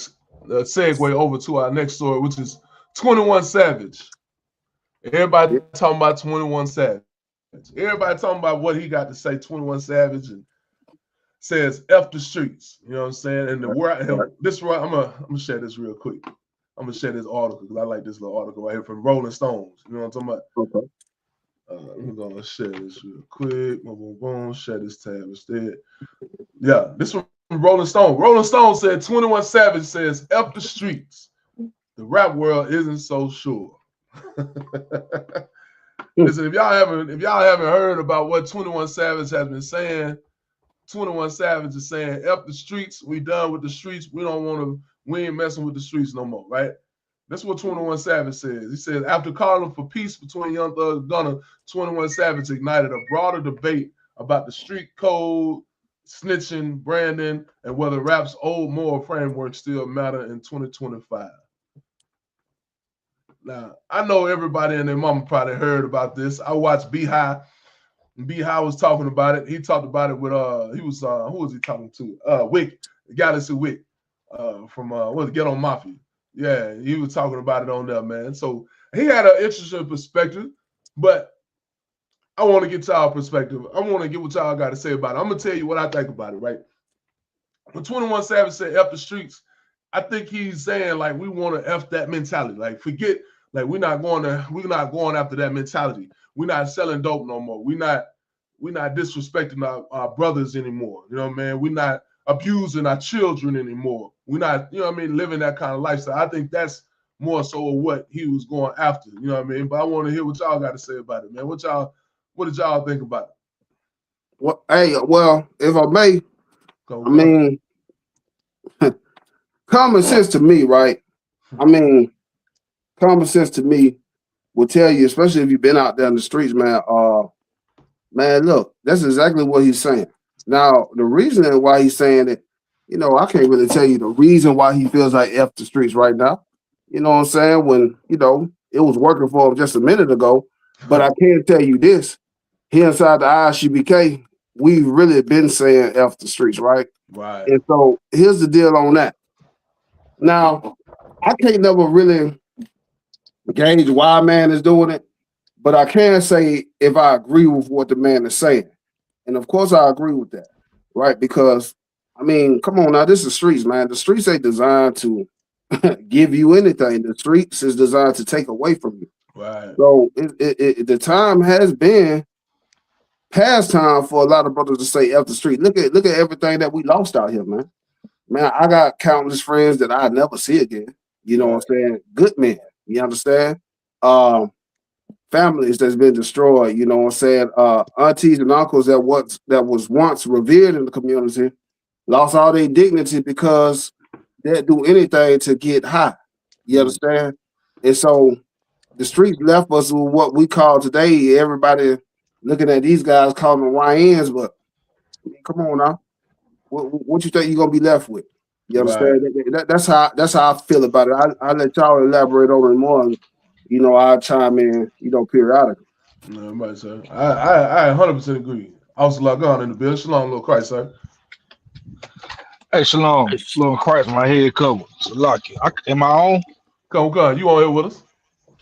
[SPEAKER 2] segue over to our next story, which is 21 Savage. Everybody talking about 21 Savage. Everybody talking about what he got to say. 21 Savage and says F the streets. You know what I'm saying? And I'm gonna share this real quick. I'm gonna share this article because I like this little article right here from Rolling Stones. You know what I'm talking about?
[SPEAKER 5] Okay.
[SPEAKER 2] I'm gonna share this real quick. Boom. Share this tab instead. Yeah, this from Rolling Stone. Rolling Stone said 21 Savage says F the streets. The rap world isn't so sure. Listen, if y'all haven't heard about what 21 Savage has been saying, 21 Savage is saying F the streets. We done with the streets. We ain't messing with the streets no more, right? That's what 21 Savage says. He says, after calling for peace between Young Thug and Gunna, 21 Savage ignited a broader debate about the street code, snitching, branding, and whether rap's old moral framework still matter in 2025. Now, I know everybody and their mama probably heard about this. I watched B-High. B-High was talking about it. He talked about it with who was he talking to? Wick, Galaxy Wick, from Get On Mafia. Yeah, he was talking about it on there, man. So he had an interesting perspective, but I want to get y'all perspective. I want to get what y'all got to say about it. I'm gonna tell you what I think about it, right? When 21 Savage said F the streets, I think he's saying like we want to F that mentality. Like forget, like we're not going after that mentality. We're not selling dope no more. We're not disrespecting our brothers anymore. You know what I mean? We're not abusing our children anymore. We're not, living that kind of lifestyle. I think that's more so of what he was going after. You know what I mean? But I want to hear what y'all got to say about it, man. What did y'all think about it?
[SPEAKER 5] Well, if I may, common sense to me, right? Common sense to me will tell you, especially if you've been out there in the streets, man. Man, look, that's exactly what he's saying. Now, the reason why he's saying it, I can't really tell you the reason why he feels like F the streets right now. You know what I'm saying? When, it was working for him just a minute ago. But I can tell you this. He inside the ISUBK, we've really been saying F the streets, right?
[SPEAKER 2] Right.
[SPEAKER 5] And so here's the deal on that. Now, I can't never really gauge why a man is doing it, but I can say if I agree with what the man is saying. And of course I agree with that, right? Because I mean, come on now, this is streets, man. The streets ain't designed to give you anything. The streets is designed to take away from you.
[SPEAKER 2] Right.
[SPEAKER 5] So the time has been past time for a lot of brothers to say F the street. Look at everything that we lost out here, man. Man, I got countless friends that I never see again. You know what I'm saying? Good men. You understand? Families that's been destroyed. You know what I'm saying? Aunties and uncles that was once revered in the community lost all their dignity because they'd do anything to get high. You understand? And so the streets left us with what we call today, everybody looking at these guys calling them YNs, but I mean, come on now. What you think you're gonna be left with? You understand? Right. That's how I feel about it. I'll let y'all elaborate on it more. You know, I'll chime in, periodically.
[SPEAKER 2] No, right, sir. I 100% agree. Also, log on in the bill. Shalom, Lord Christ, sir.
[SPEAKER 9] Hey, Shalom. Lord Christ, my head covered. Salaki. Am I on?
[SPEAKER 2] Come on. You on here with us?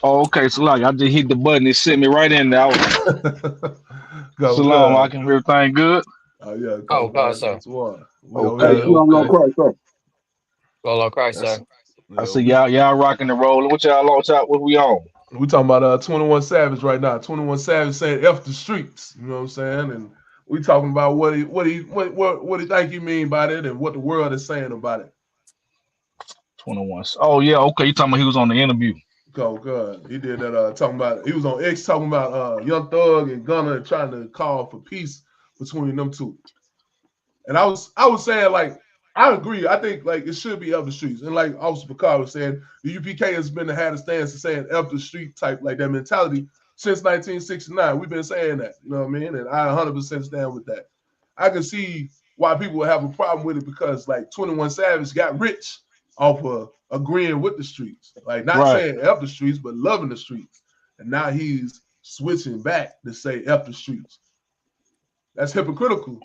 [SPEAKER 9] Oh, okay, Salaki. I just hit the button. It sent me right in there. Shalom, I can hear everything good.
[SPEAKER 2] Oh, yeah.
[SPEAKER 6] Oh, God, sir.
[SPEAKER 9] Okay.
[SPEAKER 5] Lord Christ, sir.
[SPEAKER 6] Lord Christ, sir.
[SPEAKER 9] I see y'all rocking and rolling. What we on?
[SPEAKER 2] We talking about 21 Savage right now. 21 Savage saying F the streets. You know what I'm saying? And we talking about what he think you mean by it and what the world is saying about it.
[SPEAKER 9] 21. Oh yeah, okay. You talking about he was on the interview?
[SPEAKER 2] Oh God, he did that. Talking about he was on X talking about Young Thug and Gunna trying to call for peace between them two. And I was saying, like, I agree. I think like it should be up the streets. And like Officer Picard was saying, the UPK has been had a stance of saying up the street type like that mentality since 1969. We've been saying that, you know what I mean? And I 100% stand with that. I can see why people would have a problem with it because like 21 Savage got rich off of agreeing with the streets, like not saying F the streets, but loving the streets. And now he's switching back to say F the streets. That's hypocritical,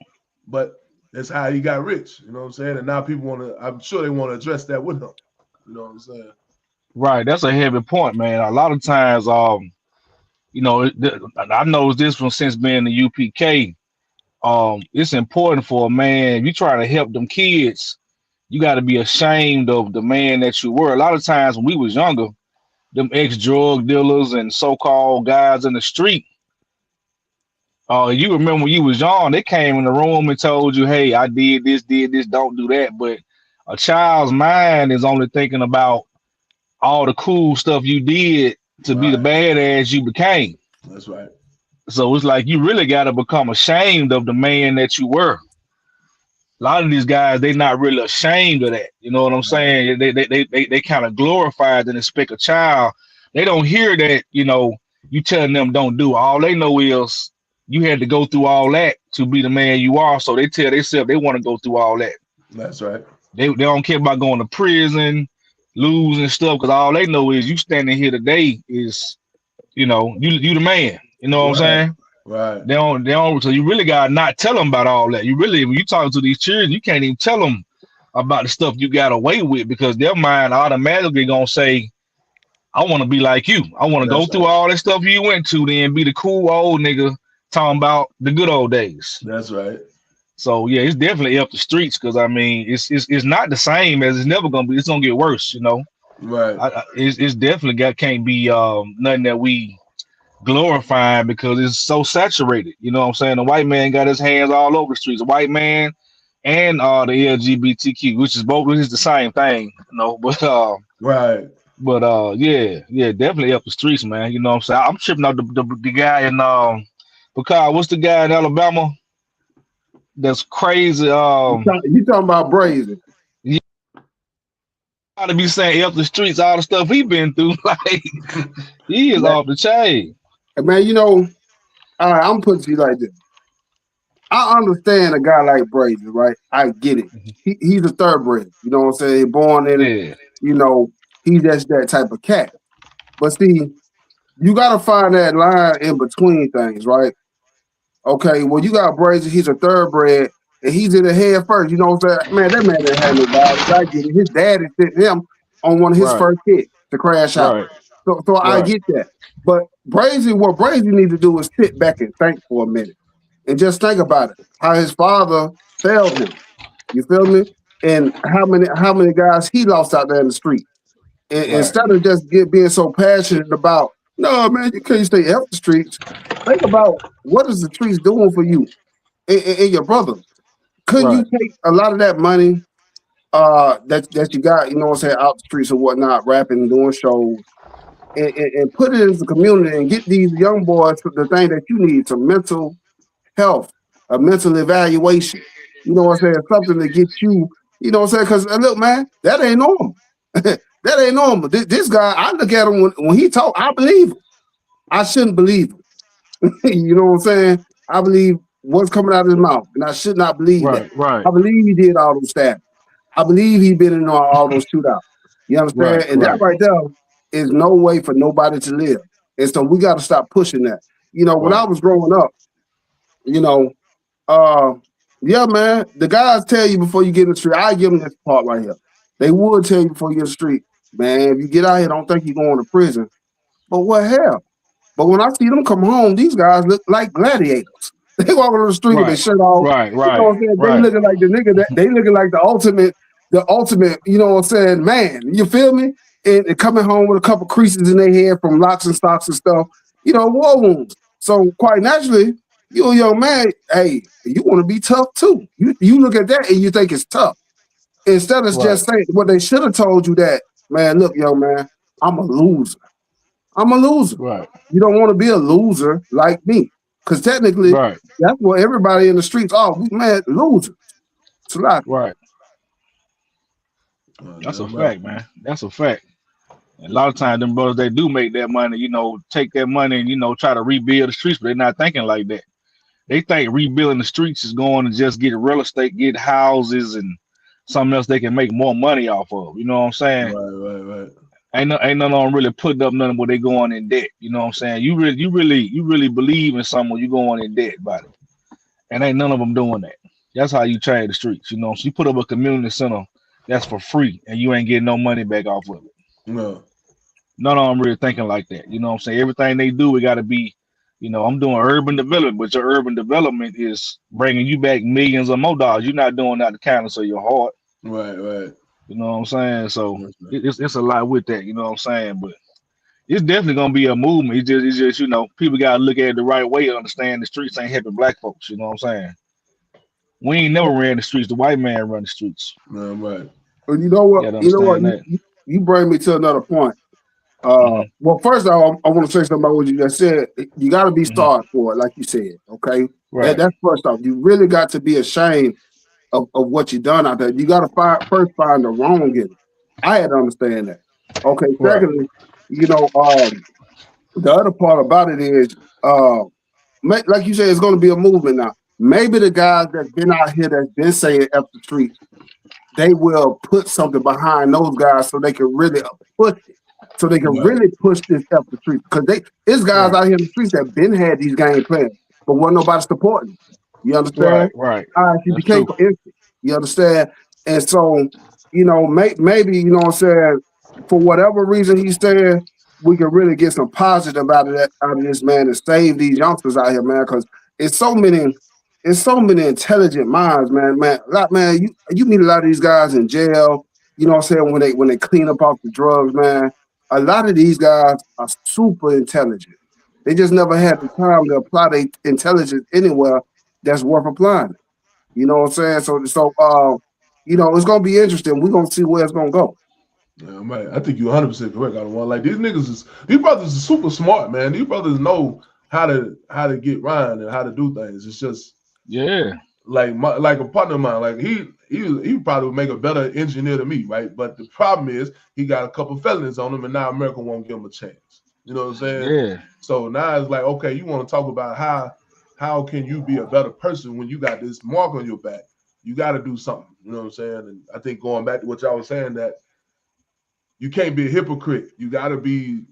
[SPEAKER 2] but that's how he got rich. You know what I'm saying? And now people I'm sure they want to address that with him. You know what I'm saying?
[SPEAKER 9] Right. That's a heavy point, man. A lot of times, you know, I know this from since being the UPK. It's important for a man, if you try to help them kids, you got to be ashamed of the man that you were. A lot of times when we was younger, them ex-drug dealers and so-called guys in the street, you remember when you was young, they came in the room and told you, hey, I did this, don't do that. But a child's mind is only thinking about all the cool stuff you did to be the badass you became.
[SPEAKER 2] That's right.
[SPEAKER 9] So it's like you really got to become ashamed of the man that you were. A lot of these guys, they not really ashamed of that. You know what I'm saying? They kind of glorified and expect a child. They don't hear that, you know, you telling them don't do. All they know is you had to go through all that to be the man you are. So they tell themselves they want to go through all that.
[SPEAKER 2] That's right.
[SPEAKER 9] They don't care about going to prison, losing stuff, because all they know is you standing here today is, you know, you the man. You know what I'm saying?
[SPEAKER 2] Right.
[SPEAKER 9] They don't. So you really gotta not tell them about all that. You really, when you talk to these children, you can't even tell them about the stuff you got away with because their mind automatically gonna say, "I want to be like you. I want to go through all that stuff you went to, then be the cool old nigga talking about the good old days."
[SPEAKER 2] That's right.
[SPEAKER 9] So yeah, it's definitely up the streets because I mean, it's not the same as it's never gonna be. It's gonna get worse, you know.
[SPEAKER 2] Right.
[SPEAKER 9] It's definitely can't be nothing that we glorifying because it's so saturated. You know what I'm saying? The white man got his hands all over the streets. The white man and the LGBTQ, which is the same thing, you know. But yeah, definitely up the streets, man. You know what I'm saying? I'm tripping out the guy in because what's the guy in Alabama that's crazy? You
[SPEAKER 5] talking about Brazen?
[SPEAKER 9] Yeah, to be saying up the streets, all the stuff he been through, like he is off the chain.
[SPEAKER 5] Man, you know, I'm putting it to you like this. I understand a guy like Brazen, right? I get it. He's a thoroughbred. You know what I'm saying? Born in it. You know, he's just that type of cat. But see, you got to find that line in between things, right? Okay, well, you got Brazy, he's a thoroughbred, and he's in the head first. You know what I'm saying? Man, that man didn't have nobody. I get it. His daddy sent him on one of his
[SPEAKER 9] Right,
[SPEAKER 5] first hits to crash out.
[SPEAKER 9] right,
[SPEAKER 5] So I
[SPEAKER 9] right,
[SPEAKER 5] get that. But Brazy, what Brazy needs to do is sit back and think for a minute and just think about it. How his father failed him. You feel me? And how many guys he lost out there in the street. And
[SPEAKER 9] right,
[SPEAKER 5] instead of just being so passionate about, no, man, you can't stay off the streets. Think about what is the streets doing for you and your brother. Couldn't you
[SPEAKER 9] right,
[SPEAKER 5] take a lot of that money that you got, you know what I'm saying, out the streets or whatnot, rapping, doing shows, and put it into the community and get these young boys the thing that you need, some mental health, a mental evaluation. You know what I'm saying? Something to get you, you know what I'm saying? Because look, man, that ain't normal. That ain't normal. This guy, I look at him when he talk, I believe him. I shouldn't believe him. You know what I'm saying? I believe what's coming out of his mouth, and I should not believe that.
[SPEAKER 9] right,
[SPEAKER 5] I believe he did all those stats. I believe he been in all those shootouts. You understand?
[SPEAKER 9] right,
[SPEAKER 5] And that
[SPEAKER 9] right,
[SPEAKER 5] right there is no way for nobody to live. And so we got to stop pushing that. You know, when I
[SPEAKER 9] right,
[SPEAKER 5] was growing up, you know, yeah, man, the guys tell you before you get in the street. I give them this part right here. They would tell you before you get in the street, man, if you get out here, don't think you're going to prison. But what hell? But when I see them come home, these guys look like gladiators. They walk on the street with their
[SPEAKER 9] right,
[SPEAKER 5] shirt off.
[SPEAKER 9] right,
[SPEAKER 5] You know what I'm saying? They
[SPEAKER 9] right,
[SPEAKER 5] looking like the nigga that they looking like the ultimate, you know what I'm saying, man. You feel me? And coming home with a couple creases in their head from locks and stocks and stuff, you know, war wounds. So quite naturally, you a young man, hey, you want to be tough too. You look at that and you think it's tough. Instead of
[SPEAKER 9] right,
[SPEAKER 5] just saying what they should have told you that, man, look, young man, I'm a loser. I'm a loser.
[SPEAKER 9] right,
[SPEAKER 5] You don't want to be a loser like me. Because technically,
[SPEAKER 9] right,
[SPEAKER 5] that's what everybody in the streets are. We man, losers. It's a lot.
[SPEAKER 9] right. That's a fact, man. That's a fact. A lot of times, them brothers, they do make that money, you know, take that money and, you know, try to rebuild the streets, but they're not thinking like that. They think rebuilding the streets is going to just get real estate, get houses and something else they can make more money off of. You know what I'm saying?
[SPEAKER 2] Right.
[SPEAKER 9] Ain't none of them really putting up nothing where they going in debt. You know what I'm saying? You really believe in someone, you going in debt about it. And ain't none of them doing that. That's how you trade the streets. You know, so you put up a community center that's for free and you ain't getting no money back off of it.
[SPEAKER 2] No.
[SPEAKER 9] None of them really thinking like that. You know what I'm saying? Everything they do, it got to be, you know, I'm doing urban development, but your urban development is bringing you back millions or more dollars. You're not doing that to kindness of your heart.
[SPEAKER 2] Right.
[SPEAKER 9] You know what I'm saying? So
[SPEAKER 2] Yes,
[SPEAKER 9] it's a lot with that. You know what I'm saying? But it's definitely gonna be a movement. It's just you know, people gotta look at it the right way and understand the streets ain't helping black folks. You know what I'm saying? We ain't never ran the streets. The white man run the streets.
[SPEAKER 2] right.
[SPEAKER 5] But you know what?
[SPEAKER 9] You gotta
[SPEAKER 5] You know what?
[SPEAKER 9] understand that.
[SPEAKER 5] You bring me to another point.
[SPEAKER 9] hmm
[SPEAKER 5] Well, first of all, I want to say something about what you just said. You got to be
[SPEAKER 9] hmm
[SPEAKER 5] starved for it, like you said. Okay,
[SPEAKER 9] Right.
[SPEAKER 5] that's first off. You really got to be ashamed of what you done out there. You got to first find the wrong in it. I had to understand that. Okay.
[SPEAKER 9] Right.
[SPEAKER 5] Secondly, you know, the other part about it is, like you said, it's going to be a movement now. Maybe the guys that's been out here that's been saying F the streets, they will put something behind those guys so they can really push it. So they can
[SPEAKER 2] Right.
[SPEAKER 5] really push this F the streets. Because it's guys
[SPEAKER 9] Right.
[SPEAKER 5] out here in the streets that been had these game plans, but wasn't nobody supporting them. You understand?
[SPEAKER 9] Right.
[SPEAKER 5] She
[SPEAKER 9] That's
[SPEAKER 5] became
[SPEAKER 9] true.
[SPEAKER 5] for instance. You understand? And so, you know, maybe, you know what I'm saying, for whatever reason he's saying, we can really get some positive out of this man and save these youngsters out here, man, because it's so many intelligent minds, man. Man, you meet a lot of these guys in jail, you know what I'm saying, when they clean up off the drugs, man. A lot of these guys are super intelligent. They just never had the time to apply their intelligence anywhere that's worth applying. You know what I'm saying? So you know, it's gonna be interesting. We're gonna see where it's gonna go.
[SPEAKER 2] Yeah, man. I think you're 100% correct on the one. Like these brothers are super smart, man. These brothers know how to get around and how to do things. It's just
[SPEAKER 9] Yeah.
[SPEAKER 2] like a partner of mine. Like he probably would make a better engineer than me, right? But the problem is he got a couple felonies on him, and now America won't give him a chance. You know what I'm saying?
[SPEAKER 9] Yeah.
[SPEAKER 2] So now it's like, okay, you want to talk about how can you be a better person when you got this mark on your back? You got to do something. You know what I'm saying? And I think going back to what y'all was saying, that you can't be a hypocrite. You gotta be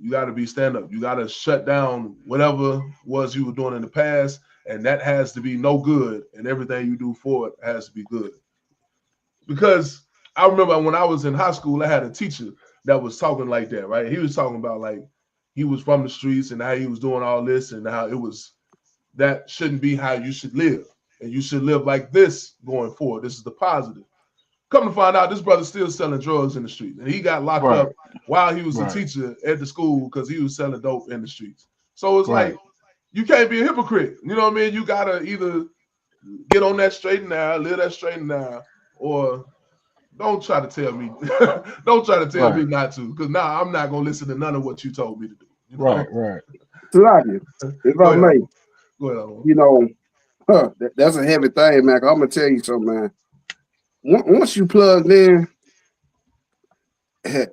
[SPEAKER 2] stand up. You gotta shut down whatever was you were doing in the past and that has to be no good, and everything you do for it has to be good. Because I remember when I was in high school, I had a teacher that was talking like that, right? He was talking about like he was from the streets and how he was doing all this and how it was that shouldn't be how you should live. And you should live like this going forward. This is the positive. Come to find out, this brother's still selling drugs in the street. And he got locked
[SPEAKER 9] Right.
[SPEAKER 2] up while he was a
[SPEAKER 9] Right.
[SPEAKER 2] teacher at the school because he was selling dope in the streets. So it's
[SPEAKER 9] Right.
[SPEAKER 2] like, you can't be a hypocrite. You know what I mean? You got to either get on that straight and narrow, live that straight and narrow, or don't try to tell me, don't try to tell me
[SPEAKER 9] Right.
[SPEAKER 2] not to, because now I'm not going to listen to none of what you told me to do. You know?
[SPEAKER 9] Right. Right.
[SPEAKER 5] Salakia, if
[SPEAKER 2] Go
[SPEAKER 5] I
[SPEAKER 2] ahead.
[SPEAKER 5] may,
[SPEAKER 2] Go ahead. Alon.
[SPEAKER 5] you know, that's a heavy thing, man. 'Cause I'm gonna tell you something, man. Once you plugged in, and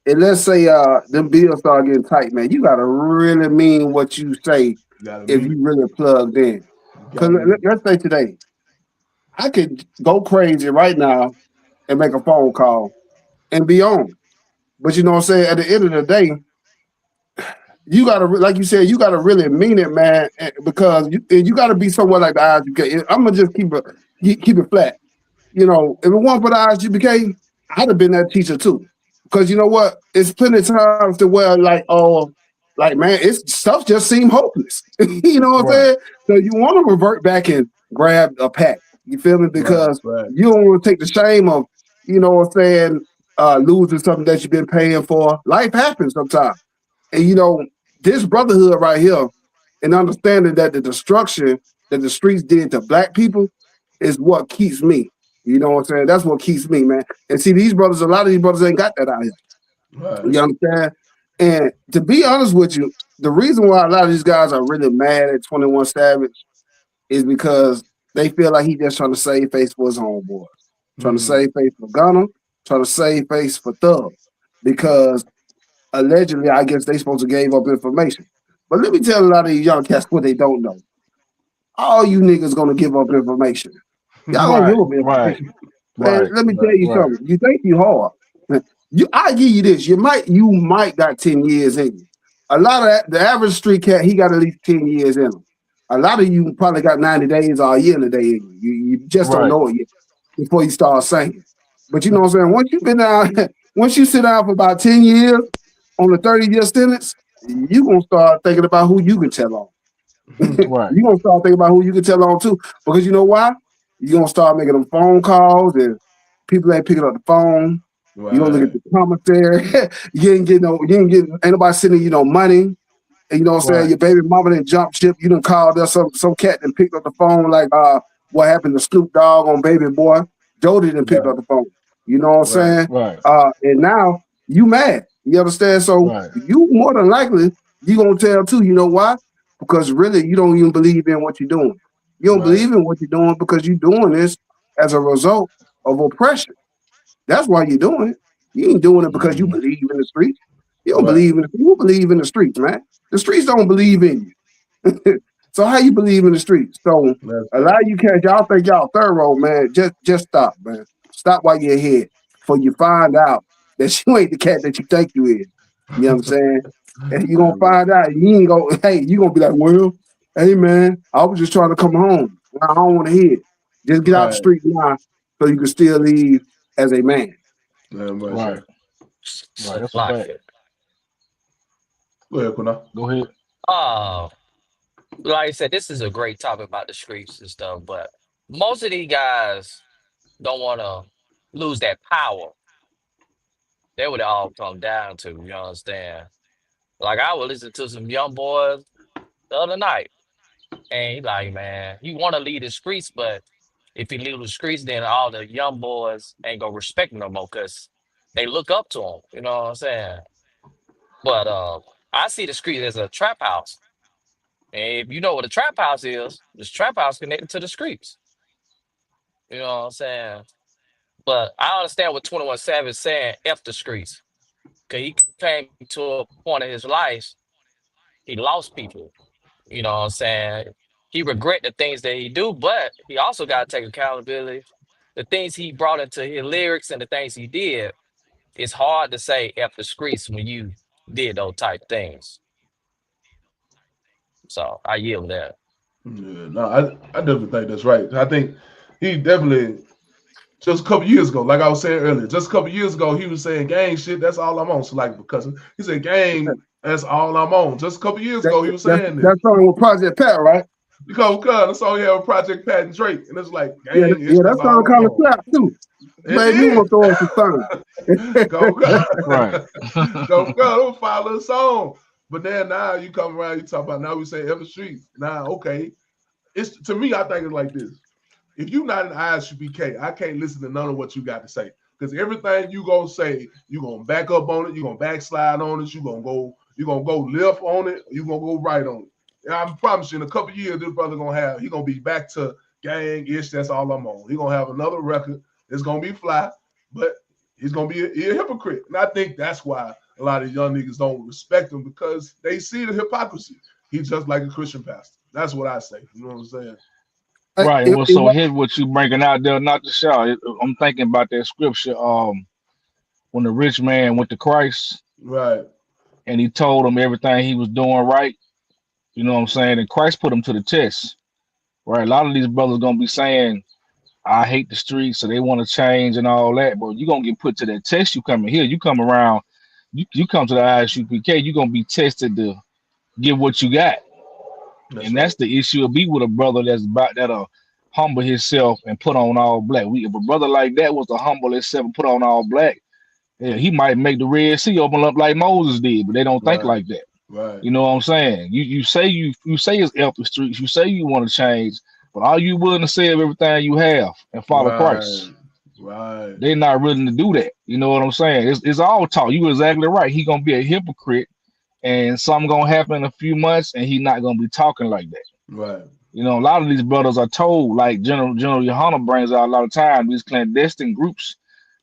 [SPEAKER 5] let's say them bills start getting tight, man, you gotta really mean what you say
[SPEAKER 2] You gotta
[SPEAKER 5] if
[SPEAKER 2] mean
[SPEAKER 5] you really plugged in.
[SPEAKER 2] it. You
[SPEAKER 5] Because
[SPEAKER 2] gotta mean it.
[SPEAKER 5] let's say today, I could go crazy right now and make a phone call and be on. But you know what I'm saying? At the end of the day, you gotta, like you said, you gotta really mean it, man, because you gotta be somewhat like the ISUK. I'm gonna just keep it flat. You know, if it weren't for the ISUK, I'd have been that teacher too. Because you know what? It's plenty of times to where like man, it's stuff just seem hopeless. You know what I'm
[SPEAKER 9] Right.
[SPEAKER 5] saying? So you want to revert back and grab a pack. You feel me? Because
[SPEAKER 2] Right.
[SPEAKER 5] you don't want to take the shame of, you know what I'm saying, losing something that you've been paying for. Life happens sometimes. And you know, this brotherhood right here, and understanding that the destruction that the streets did to black people is what keeps me. You know what I'm saying? That's what keeps me, man. And see, these brothers, a lot of these brothers ain't got that out here.
[SPEAKER 2] Right.
[SPEAKER 5] You understand? And to be honest with you, the reason why a lot of these guys are really mad at 21 Savage is because they feel like he just trying to save face for his homeboys, trying to
[SPEAKER 2] Mhm.
[SPEAKER 5] save face for Gunner, trying to save face for Thug, because allegedly, I guess they supposed to gave up information. But let me tell a lot of these young cats what they don't know. All you niggas gonna give up information. Y'all gonna
[SPEAKER 9] Right.
[SPEAKER 5] give up
[SPEAKER 9] Right.
[SPEAKER 5] information. Man,
[SPEAKER 9] Right.
[SPEAKER 5] let me tell you
[SPEAKER 9] Right.
[SPEAKER 5] something. You think you hard. I give you this. You might got 10 years in you. A lot of the average street cat, he got at least 10 years in him. A lot of you probably got 90 days or a year in a day in you. You just don't
[SPEAKER 9] Right.
[SPEAKER 5] know it yet before you start saying. But you know what I'm saying? Once you been down, once you sit down for about 10 years on a 30-year sentence, you gonna start thinking about who you can tell on.
[SPEAKER 9] Right.
[SPEAKER 5] You gonna start thinking about who you can tell on too. Because you know why? You're gonna start making them phone calls and people ain't picking up the phone. You gonna look at the commissary. Ain't nobody sending you no money. And you know what I'm saying?
[SPEAKER 9] Right.
[SPEAKER 5] Your baby mama didn't jump ship. You done called up some cat and picked up the phone like what happened to Snoop Dogg on Baby Boy. Jody didn't pick up the phone. You know what I'm saying?
[SPEAKER 9] Right.
[SPEAKER 5] And now you mad. You understand? So
[SPEAKER 9] Right.
[SPEAKER 5] you more than likely you gonna tell too. You know why? Because really you don't even believe in what you're doing. You don't
[SPEAKER 2] Right.
[SPEAKER 5] believe in what you're doing because you're doing this as a result of oppression. That's why you're doing it. You ain't doing it because you believe in the streets. You don't
[SPEAKER 2] Right.
[SPEAKER 5] believe in you believe in the streets, man. The streets don't believe in you. So how you believe in the streets? So
[SPEAKER 2] That's
[SPEAKER 5] a lot of you cats, y'all think y'all thorough, man. Just stop, man. Stop while you're ahead before you find out that you ain't the cat that you think you is. You know what I'm saying? And you gonna find out you ain't gonna, hey, you gonna be like, well, hey man, I was just trying to come home. I don't want to hear it. Just get out the
[SPEAKER 2] Right.
[SPEAKER 5] street now so you can still leave as a man.
[SPEAKER 2] Yeah, much
[SPEAKER 9] Right.
[SPEAKER 2] so.
[SPEAKER 9] Right. That's a
[SPEAKER 6] Like
[SPEAKER 9] fact.
[SPEAKER 6] it.
[SPEAKER 2] Go ahead, Kuna.
[SPEAKER 9] Go ahead.
[SPEAKER 6] Like I said, this is a great topic about the streets and stuff, but most of these guys don't want to lose that power. That would all come down to, you understand? Like I was listening to some young boys the other night, and he like, man, he want to lead the streets, but if he leave the streets, then all the young boys ain't gonna respect him no more because they look up to him. You know what I'm saying? But I see the street as a trap house. And if you know what a trap house is, this trap house connected to the streets. You know what I'm saying? But I understand what 21 Savage is saying, F the streets. Because he came to a point in his life, he lost people. You know what I'm saying? He regret the things that he do, but he also got to take accountability. The things he brought into his lyrics and the things he did, it's hard to say F the streets when you did those type things. So I yield there.
[SPEAKER 2] Yeah, no, I definitely think that's right. I think he definitely just a couple years ago, like I was saying earlier, just a couple years ago, he was saying gang shit, that's all I'm on. So like because he said gang, that's all I'm on. Just a couple years ago, he was saying this.
[SPEAKER 5] That's song with Project Pat, right?
[SPEAKER 2] Because that's all he had with Project Pat and Drake. And it's like
[SPEAKER 5] Yeah,
[SPEAKER 2] gang,
[SPEAKER 5] yeah, that song kind of slap too.
[SPEAKER 2] It
[SPEAKER 5] Made me
[SPEAKER 2] is.
[SPEAKER 5] want to throw some fun.
[SPEAKER 2] Go God.
[SPEAKER 9] Right.
[SPEAKER 2] Go God, don't follow the song. But then now you come around, you talk about now we say every street. Now, okay. It's to me, I think it's like this. If you're not an ISUPK, I can't listen to none of what you got to say. Because everything you gonna say, you're gonna back up on it, you're gonna backslide on it, you're gonna go left on it, you're gonna go right on it. And I promise you, in a couple of years, this brother he gonna be back to gang-ish, that's all I'm on. He gonna have another record, it's gonna be fly, but he's gonna be a hypocrite. And I think that's why a lot of young niggas don't respect him, because they see the hypocrisy. He's just like a Christian pastor. That's what I say. You know what I'm saying?
[SPEAKER 9] Right. Well, so here's what you bringing out there, not to shout. I'm thinking about that scripture. When the rich man went to Christ,
[SPEAKER 2] right,
[SPEAKER 9] and he told him everything he was doing right. You know what I'm saying? And Christ put him to the test. Right. A lot of these brothers gonna be saying, "I hate the streets," so they want to change and all that. But you're gonna get put to that test. You coming here, you come around, you come to the ISUPK, you're gonna be tested to give what you got. That's the issue. It'll be with a brother that'll humble himself and put on all black. If a brother like that was to humble himself and put on all black, yeah, he might make the Red Sea open up like Moses did, but they don't think like that.
[SPEAKER 2] Right.
[SPEAKER 9] You know what I'm saying? You say it's help the streets. You say you want to change, but are you willing to save everything you have and follow Christ?
[SPEAKER 2] Right.
[SPEAKER 9] They're not willing to do that. You know what I'm saying? It's all talk. You exactly right. He gonna be a hypocrite. And something gonna happen in a few months, and he's not gonna be talking like that.
[SPEAKER 2] Right.
[SPEAKER 9] You know, a lot of these brothers are told, like General Yohana brings out a lot of time, these clandestine groups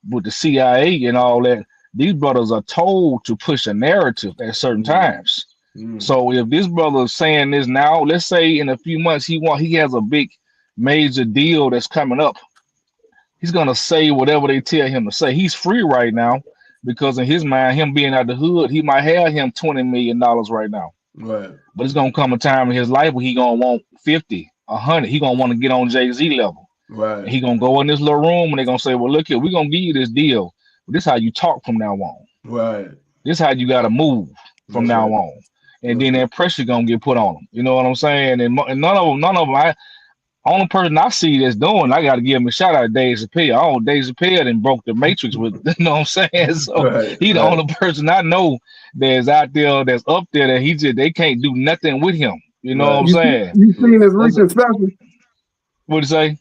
[SPEAKER 9] with the CIA and all that. These brothers are told to push a narrative at certain times. So if this brother is saying this now, let's say in a few months he has a big major deal that's coming up. He's gonna say whatever they tell him to say. He's free right now. Because in his mind, him being out the hood, he might have him $20 million right now.
[SPEAKER 2] Right.
[SPEAKER 9] But it's gonna come a time in his life where he gonna want 50, 100. He gonna want to get on Jay-Z level.
[SPEAKER 2] Right.
[SPEAKER 9] And he gonna go in this little room and they're gonna say, "Well, look here, we're gonna give you this deal. But this is how you talk from now on.
[SPEAKER 2] Right.
[SPEAKER 9] This is how you gotta move from now on." And then that pressure gonna get put on them. You know what I'm saying? And none of them. Only person I see that's doing, I got to give him a shout out, Dave Chappelle. Oh, Dave Chappelle then broke the matrix with, you know what I'm saying? So he the only person I know that's out there, that's up there, that they can't do nothing with him. You know what I'm saying?
[SPEAKER 5] You seen his recent special?
[SPEAKER 9] What'd you say?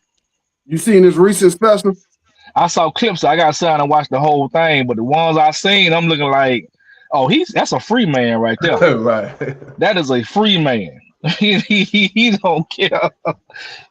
[SPEAKER 5] You seen his recent special?
[SPEAKER 9] I saw clips. I got signed and watched the whole thing, but the ones I seen, I'm looking like, oh, that's a free man right there.
[SPEAKER 2] Right.
[SPEAKER 9] That is a free man. he don't care.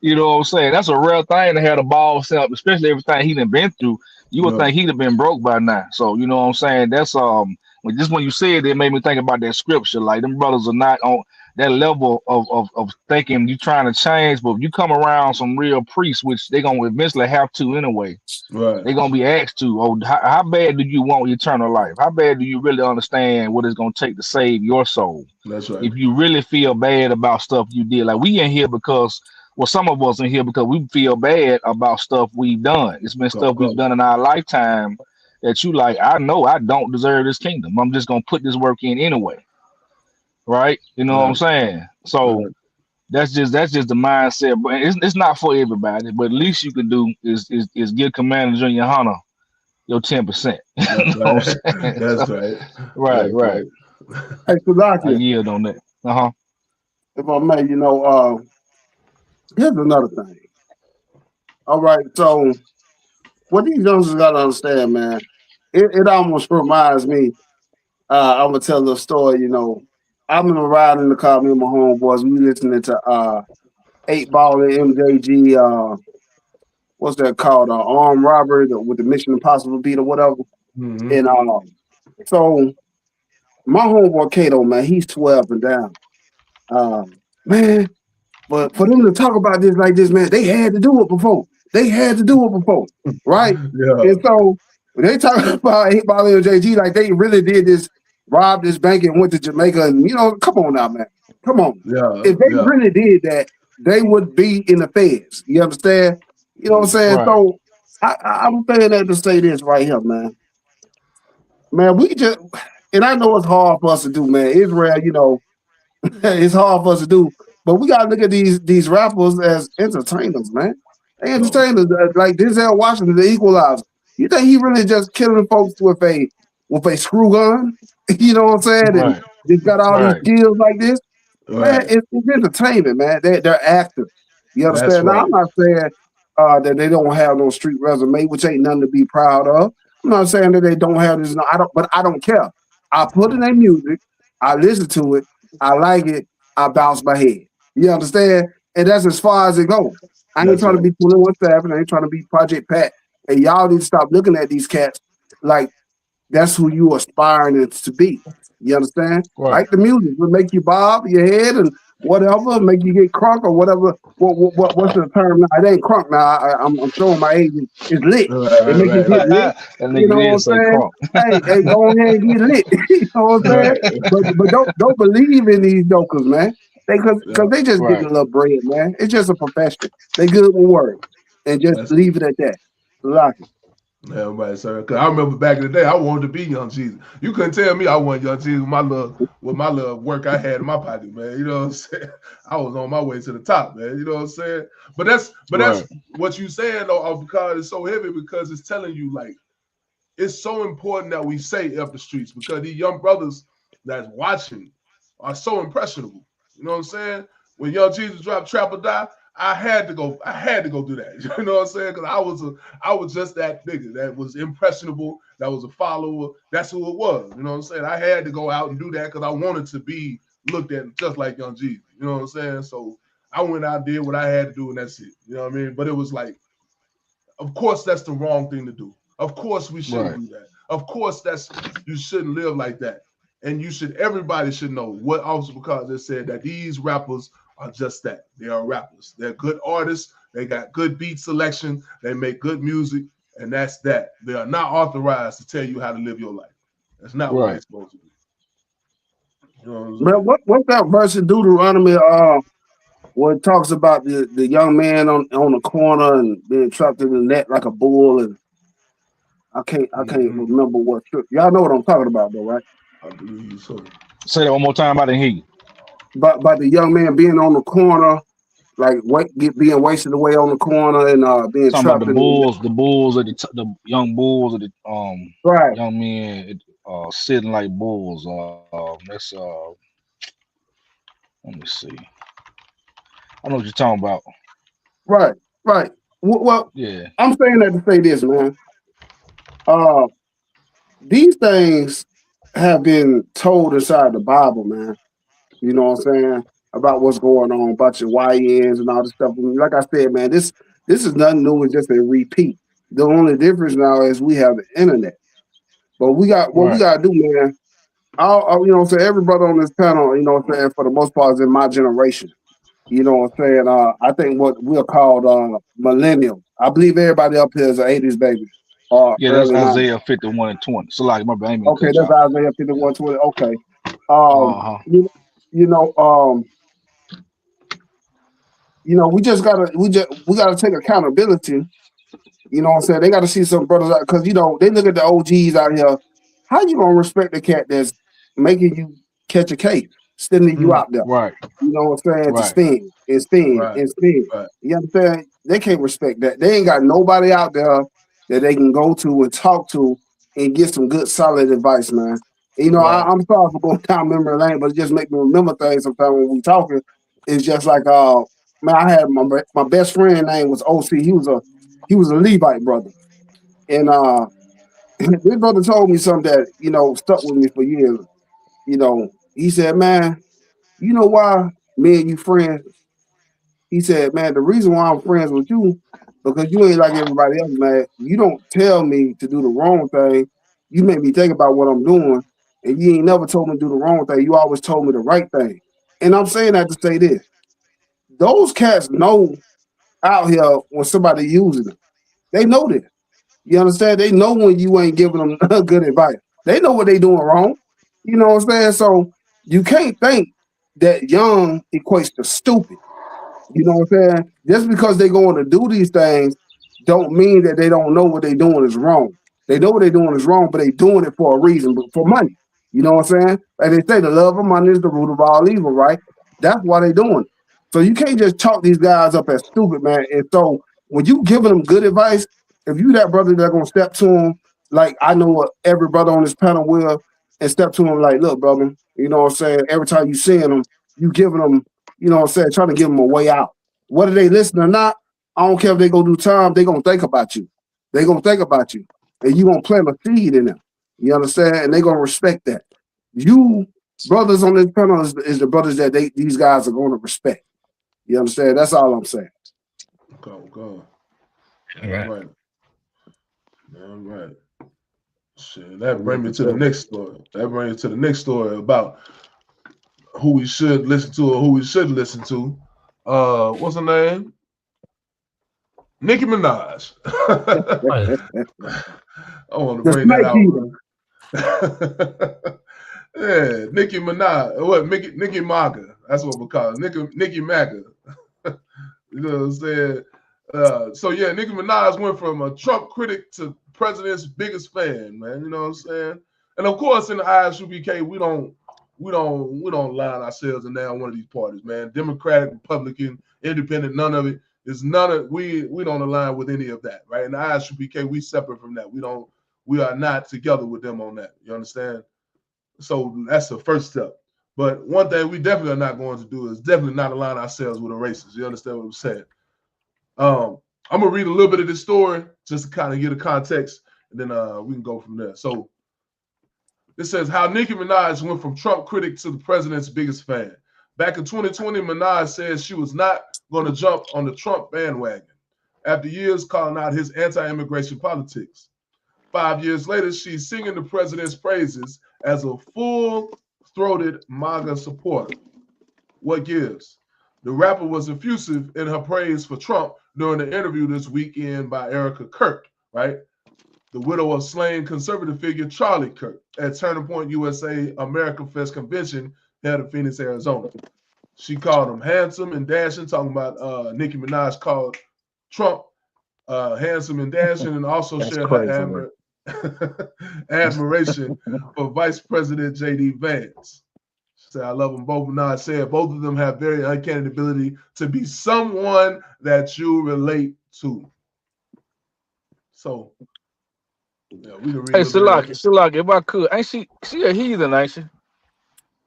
[SPEAKER 9] You know what I'm saying? That's a real thing to have the ball set up, especially everything he done been through. You would think he'd have been broke by now. So you know what I'm saying? That's when you said it made me think about that scripture. Like them brothers are not on that level of thinking you trying to change, but if you come around some real priests, which they're gonna eventually have to anyway.
[SPEAKER 2] Right.
[SPEAKER 9] They're gonna be asked to, oh, how bad do you want eternal life? How bad do you really understand what it's gonna take to save your soul?
[SPEAKER 2] That's right.
[SPEAKER 9] If you really feel bad about stuff you did, like we in here because, well, some of us in here because we feel bad about stuff we've done. It's been stuff we've done in our lifetime that you like, I know I don't deserve this kingdom. I'm just gonna put this work in anyway. Right? You know what I'm saying? So that's just the mindset. But it's not for everybody. But at least you can do is give Commander Junior Hunter your 10%.
[SPEAKER 2] That's right.
[SPEAKER 9] Right.
[SPEAKER 5] Hey, Salaki.
[SPEAKER 9] I yield on that.
[SPEAKER 5] If I may, here's another thing. All right, so what these youngsters gotta understand, man, it almost reminds me. I'm gonna tell a story. I'm gonna ride in the car, me and my homeboys. We listening to 8 Ball and MJG. What's that called? Armed Robbery with the Mission Impossible beat or whatever.
[SPEAKER 2] Mm-hmm.
[SPEAKER 5] And so my homeboy Kato, man, he's 12 and down. Man, but for them to talk about this like this, man, they had to do it before. Right?
[SPEAKER 2] Yeah.
[SPEAKER 5] And so when they talk about 8 Ball and MJG, like they really did this. Robbed this bank and went to Jamaica, and come on now, man. Come on.
[SPEAKER 2] Yeah.
[SPEAKER 5] If they really did that, they would be in the feds. You understand? You know what I'm saying?
[SPEAKER 9] Right.
[SPEAKER 5] So I'm saying that to say this right here, man. Man, we just, and I know it's hard for us to do, man. Israel, you know, it's hard for us to do, but we gotta look at these rappers as entertainers, man. They entertainers like Denzel Washington, the Equalizer. You think he really just killing folks with a screw gun? You know what I'm saying?
[SPEAKER 9] Right.
[SPEAKER 5] And just got all
[SPEAKER 9] Right.
[SPEAKER 5] these skills like this. Man,
[SPEAKER 2] Right.
[SPEAKER 5] it's entertainment, man. They're actors. You
[SPEAKER 2] That's
[SPEAKER 5] understand? Now,
[SPEAKER 2] right.
[SPEAKER 5] I'm not saying that they don't have no street resume, which ain't nothing to be proud of. I'm not saying that they don't have this. But I don't care. I put in their music, I listen to it, I like it, I bounce my head. You understand? And that's as far as it goes. I ain't
[SPEAKER 2] That's
[SPEAKER 5] trying
[SPEAKER 2] right.
[SPEAKER 5] to be 21 Savage. I ain't trying to be Project Pat. And y'all need to stop looking at these cats like that's who you aspiring to be. You understand?
[SPEAKER 9] Right.
[SPEAKER 5] Like the music will make you bob your head and whatever, make you get crunk or whatever. What's the term now? It ain't crunk now. I'm showing my age. It's lit. It make you get lit.
[SPEAKER 9] That
[SPEAKER 5] You
[SPEAKER 9] nigga
[SPEAKER 5] know
[SPEAKER 9] did
[SPEAKER 5] what
[SPEAKER 9] say
[SPEAKER 5] I'm saying?
[SPEAKER 9] crunk.
[SPEAKER 5] Hey, go ahead and get lit. You know what I'm saying? But don't believe in these jokers, man. Because they just
[SPEAKER 9] Right.
[SPEAKER 5] getting a little bread, man. It's just a profession. They good with words. And just
[SPEAKER 2] That's-
[SPEAKER 5] leave it at that. Lock it.
[SPEAKER 2] Yeah, right, sir. Cause I remember back in the day, I wanted to be Young Jesus. You couldn't tell me I wasn't Young Jesus with my little work I had in my pocket, man. You know what I'm saying? I was on my way to the top, man. You know what I'm saying? But that's what you saying though, because it's so heavy because it's telling you like it's so important that we say up the streets because these young brothers that's watching are so impressionable. You know what I'm saying? When Young Jesus dropped Trap or Die, I had to go do that. You know what I'm saying? Because I was just that nigga that was impressionable, that was a follower. That's who it was. You know what I'm saying? I had to go out and do that because I wanted to be looked at just like Young Jesus. You know what I'm saying? So I went out, did what I had to do, and that's it. You know what I mean? But it was like, of course, that's the wrong thing to do. Of course, we shouldn't do that. Of course, you shouldn't live like that. And everybody should know what Officer Because has said that these rappers are just that. They are rappers. They're good artists. They got good beat selection. They make good music. And that's that. They are not authorized to tell you how to live your life. That's not what they're supposed to do. You know what
[SPEAKER 5] what's that verse in Deuteronomy where it talks about the young man on the corner and being trapped in the net like a bull, and I can't remember what. Y'all know what I'm talking about, though, right?
[SPEAKER 2] I believe so.
[SPEAKER 9] Say that one more time. I didn't hear you.
[SPEAKER 5] But the young man being on the corner, like being wasted away on the corner and being
[SPEAKER 9] Talking
[SPEAKER 5] trapped
[SPEAKER 9] about the bulls of the young bulls of the
[SPEAKER 5] right.
[SPEAKER 9] young men sitting like bulls. That's let me see. I know what you're talking about.
[SPEAKER 5] Right. Well,
[SPEAKER 9] yeah.
[SPEAKER 5] I'm saying that to say this, man. These things have been told inside the Bible, man. You know what I'm saying? About what's going on, about your YNs and all this stuff. Like I said, man, this is nothing new. It's just a repeat. The only difference now is we have the internet. But we got what we gotta do, man. You know what I'm saying? Every brother on this panel, you know what I'm saying, for the most part is in my generation. You know what I'm saying? I think what we're called millennial. I believe everybody up here is an 80s baby.
[SPEAKER 9] Yeah, that's Isaiah 51:20. So like my baby.
[SPEAKER 5] Okay, that's Isaiah 51:20. Okay. We gotta take accountability. You know what I'm saying? They gotta see some brothers out because they look at the OGs out here. How you gonna respect the cat that's making you catch a case, sending you out there?
[SPEAKER 9] Right.
[SPEAKER 5] You know what I'm saying?
[SPEAKER 9] Right.
[SPEAKER 5] To spin and spin and spin.
[SPEAKER 2] Right.
[SPEAKER 5] You understand? They can't respect that. They ain't got nobody out there that they can go to and talk to and get some good solid advice, man. You know, I'm sorry for going down memory lane, but it just make me remember things sometimes when we talking. It's just like man, I had my best friend name was OC. He was a Levite brother. And this brother told me something that, stuck with me for years. He said, man, you know why me and you friends? He said, man, the reason why I'm friends with you, because you ain't like everybody else, man. You don't tell me to do the wrong thing. You make me think about what I'm doing, and you ain't never told me to do the wrong thing. You always told me the right thing. And I'm saying that to say this. Those cats know out here when somebody using them. They know this. You understand? They know when you ain't giving them good advice. They know what they doing wrong. You know what I'm saying? So you can't think that young equates to stupid. You know what I'm saying? Just because they going to do these things don't mean that they don't know what they're doing is wrong. They know what they're doing is wrong, but they doing it for a reason, for money. You know what I'm saying? Like they say, the love of money is the root of all evil, right? That's why they doing it. So you can't just chalk these guys up as stupid, man. And so when you giving them good advice, if you that brother that's gonna step to them, like I know every brother on this panel will, and step to him like, look, brother, you know what I'm saying? Every time you seeing them, you giving them, you know what I'm saying, trying to give them a way out. Whether they listen or not, I don't care if they go do time, they gonna think about you. They gonna think about you. And you gonna plant a seed in them. You understand? And they gonna respect that. You brothers on this panel is the brothers that these guys are gonna respect. You understand? That's all I'm saying.
[SPEAKER 2] Go.
[SPEAKER 6] All right.
[SPEAKER 2] All right. Shit, that brings me to the next story. About who we should listen to or who we shouldn't listen to. What's her name? Nicki Minaj. I want to bring that out. Yeah, Nicki Minaj. What? Nicki Maga. That's what we call it. Nicki Maga. You know what I'm saying? So yeah, Nicki Minaj went from a Trump critic to president's biggest fan, man. You know what I'm saying? And of course, in the ISUPK, we don't line ourselves in down one of these parties, man. Democratic, Republican, Independent, none of it. We don't align with any of that, right? In the ISUPK, we separate from that. We are not together with them on that. You understand? So that's the first step. But one thing we definitely are not going to do is definitely not align ourselves with a racist. You understand what I'm saying? I'm gonna read a little bit of this story just to kind of get a context, and then we can go from there. So it says how Nicki Minaj went from Trump critic to the president's biggest fan. Back in 2020, Minaj said she was not going to jump on the Trump bandwagon after years calling out his anti-immigration politics. 5 years later, she's singing the president's praises as a full-throated MAGA supporter. What gives? The rapper was effusive in her praise for Trump during the interview this weekend by Erica Kirk, right? The widow of slain conservative figure Charlie Kirk at Turning Point USA America Fest convention held in Phoenix, Arizona. She called him handsome and dashing, talking about Nicki Minaj called Trump handsome and dashing, and also shared her admiration for Vice President J.D. Vance. She said, I love them both. Minaj said both of them have very uncanny ability to be someone that you relate to. So, yeah, we can read.
[SPEAKER 9] Hey, Shalak, if I could, ain't she a heathen, ain't she?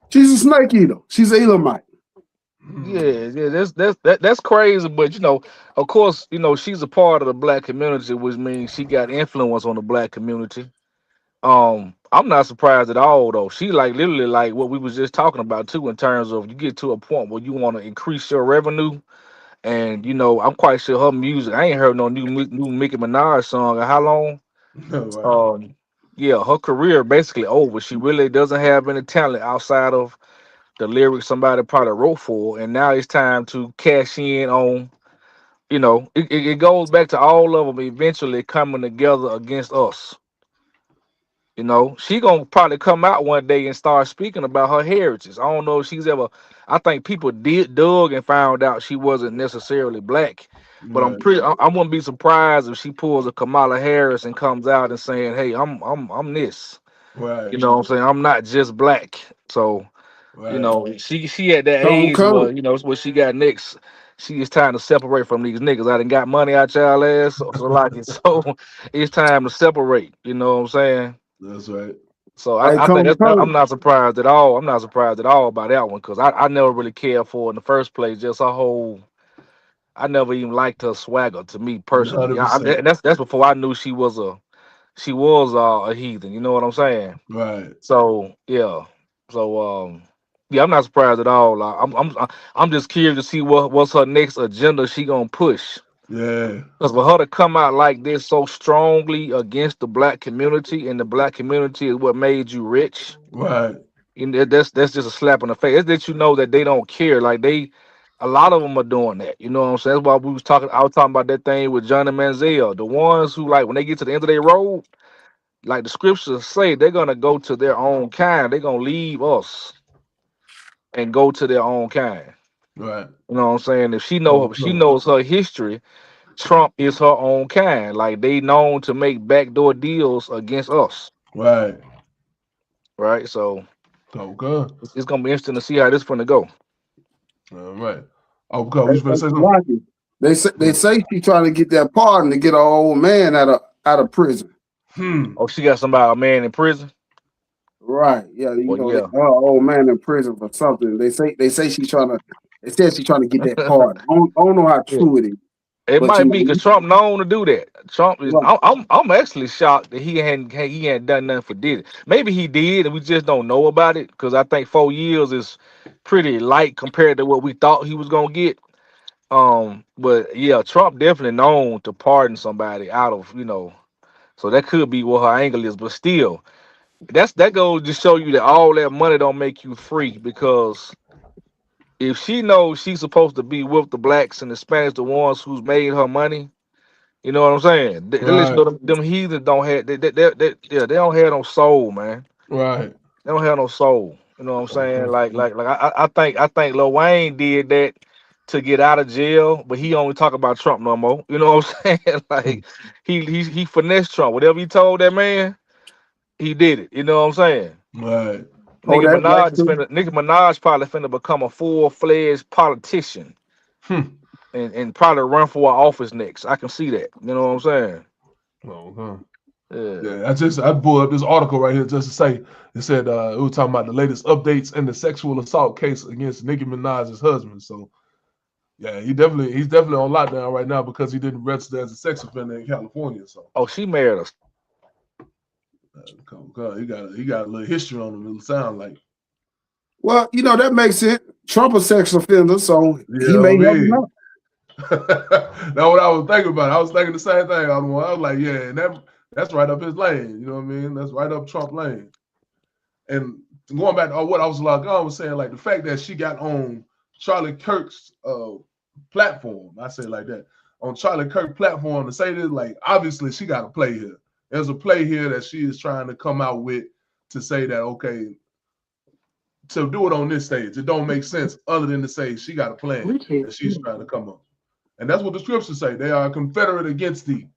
[SPEAKER 5] She's a snake eater. She's an Elamite.
[SPEAKER 9] Yeah, that's crazy. But of course, she's a part of the black community, which means she got influence on the black community. I'm not surprised at all, though. She literally like what we was just talking about too, in terms of you get to a point where you want to increase your revenue, and I'm quite sure her music. I ain't heard no new Nicki Minaj song in how long?
[SPEAKER 2] Right.
[SPEAKER 9] Yeah, her career basically over. She really doesn't have any talent outside of the lyrics somebody probably wrote for, and now it's time to cash in on. It goes back to all of them eventually coming together against us. She gonna probably come out one day and start speaking about her heritage. I don't know if she's ever. I think people dug and found out she wasn't necessarily black, but I wouldn't be surprised if she pulls a Kamala Harris and comes out and saying, "Hey, I'm this."
[SPEAKER 2] Right.
[SPEAKER 9] You know what I'm saying? I'm not just black. So,
[SPEAKER 2] right.
[SPEAKER 9] She at that age where it's what she got next. She is time to separate from these niggas. I done got money out y'all ass, so it's time to separate. You know what I'm saying?
[SPEAKER 2] That's right.
[SPEAKER 9] So I think I'm not surprised at all. I'm not surprised at all by that one, because I never really cared for in the first place. Just her whole. I never even liked her swagger, to me personally. That's before I knew she was a heathen. You know what I'm saying?
[SPEAKER 2] Right.
[SPEAKER 9] So yeah. So yeah, I'm not surprised at all. I'm just curious to see what's her next agenda she gonna push.
[SPEAKER 2] Yeah.
[SPEAKER 9] Because for her to come out like this so strongly against the black community, and the black community is what made you rich.
[SPEAKER 2] Right.
[SPEAKER 9] And that's just a slap in the face. It's that that they don't care. Like a lot of them are doing that. You know what I'm saying? That's why I was talking about that thing with Johnny Manziel. The ones who, like, when they get to the end of their road, like the scriptures say, they're gonna go to their own kind. They're gonna leave us and go to their own kind.
[SPEAKER 2] Right.
[SPEAKER 9] You know what I'm saying? If she
[SPEAKER 2] No.
[SPEAKER 9] knows her history, Trump is her own kind. Like they known to make backdoor deals against us,
[SPEAKER 2] Right.
[SPEAKER 9] right? So
[SPEAKER 2] Okay.
[SPEAKER 9] it's gonna be interesting to see how this gonna go.
[SPEAKER 2] All right. Okay. We
[SPEAKER 5] Hey,
[SPEAKER 2] should say something.
[SPEAKER 5] Rocky, they say she trying to get that pardon to get her old man out of prison.
[SPEAKER 9] Oh, she got a man in prison.
[SPEAKER 5] Right. Yeah. You
[SPEAKER 9] Well,
[SPEAKER 5] know,
[SPEAKER 9] yeah.
[SPEAKER 5] her old man in prison for something. They say she's trying to. They said she's trying to get that pardon. I don't know how
[SPEAKER 9] Yeah.
[SPEAKER 5] true it is.
[SPEAKER 9] It
[SPEAKER 5] But
[SPEAKER 9] might
[SPEAKER 5] you know,
[SPEAKER 9] be because Trump known to do that. Trump is.
[SPEAKER 5] right.
[SPEAKER 9] I'm actually shocked that he hadn't done nothing for Diddy. Maybe he did, and we just don't know about it. Because I think 4 years is pretty light compared to what we thought he was gonna get. But yeah, Trump definitely known to pardon somebody out of So that could be what her angle is. But still, that goes to show you that all that money don't make you free, because if she knows she's supposed to be with the blacks and the Spanish, the ones who's made her money, you know what I'm saying? They let you know them heathens don't have they don't have no soul, man.
[SPEAKER 2] Right.
[SPEAKER 9] They don't have no soul. You know what I'm saying? I think Lil Wayne did that to get out of jail, but he only talk about Trump no more. You know what I'm saying? Like he finessed Trump. Whatever he told that man, he did it. You know what I'm saying?
[SPEAKER 2] Right.
[SPEAKER 5] Oh,
[SPEAKER 9] Nicki
[SPEAKER 5] that's true.
[SPEAKER 9] Minaj probably finna become a full-fledged politician and probably run for office next. I can see that. You know what I'm saying?
[SPEAKER 2] Okay.
[SPEAKER 9] Yeah.
[SPEAKER 2] Yeah, I pulled up this article right here just to say it said it was talking about the latest updates in the sexual assault case against Nicki Minaj's husband. So yeah, he's definitely on lockdown right now because he didn't register as a sex offender in California. So
[SPEAKER 9] Oh, she married us.
[SPEAKER 2] he got a little history on him. It sound like.
[SPEAKER 5] Well, you know, that makes it. Trump a sex offender, so he may have enough.
[SPEAKER 2] That's what I was thinking about. I was thinking the same thing. I was like, yeah, and that's right up his lane. You know what I mean? That's right up Trump lane. And going back to what I was saying, like the fact that she got on Charlie Kirk's platform, I say it like that, on Charlie Kirk platform to say this, like obviously she got a play here. There's a play here that she is trying to come out with to say that, okay, to do it on this stage, it don't make sense other than to say she got a plan that she's trying to come up. And that's what the scriptures say. They are a confederate against thee.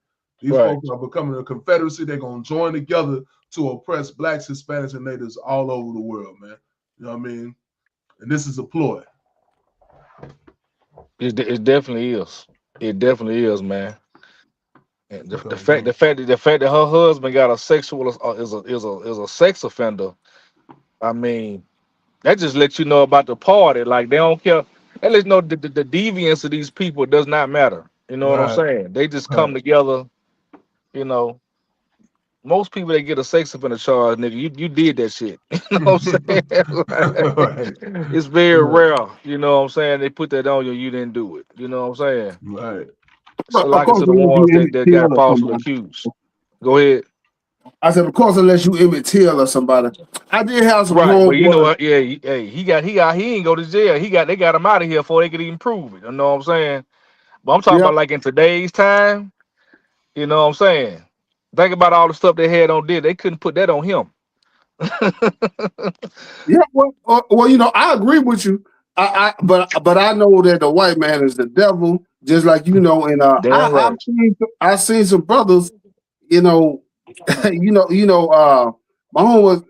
[SPEAKER 2] These folks are becoming a confederacy. They're going to join together to oppress blacks, Hispanics, and natives all over the world, man. You know what I mean? And this is a ploy.
[SPEAKER 9] It definitely is. It definitely is, man. And the fact that her husband got a sexual is a sex offender. I mean, that just lets you know about the party. Like they don't care. That lets you know the deviance of these people does not matter. You know what I'm saying? They just come together. You know, most people that get a sex offender charge, nigga, you did that shit. You know what I'm saying? Like, it's very rare. You know what I'm saying? They put that on you, you didn't do it. You know what I'm saying?
[SPEAKER 2] Right.
[SPEAKER 9] So like to the ones that got falsely accused. Go ahead.
[SPEAKER 5] I said, of course, unless you Emmett Till or somebody. I did have some
[SPEAKER 9] Right, but you know what? Yeah, he ain't go to jail. They got him out of here before they could even prove it. You know what I'm saying? But I'm talking about like in today's time. You know what I'm saying? Think about all the stuff they had on Diddy. They couldn't put that on him.
[SPEAKER 5] Yeah, well, you know, I agree with you. But I know that the white man is the devil, just like you know. And I've seen some brothers, you know, my home was.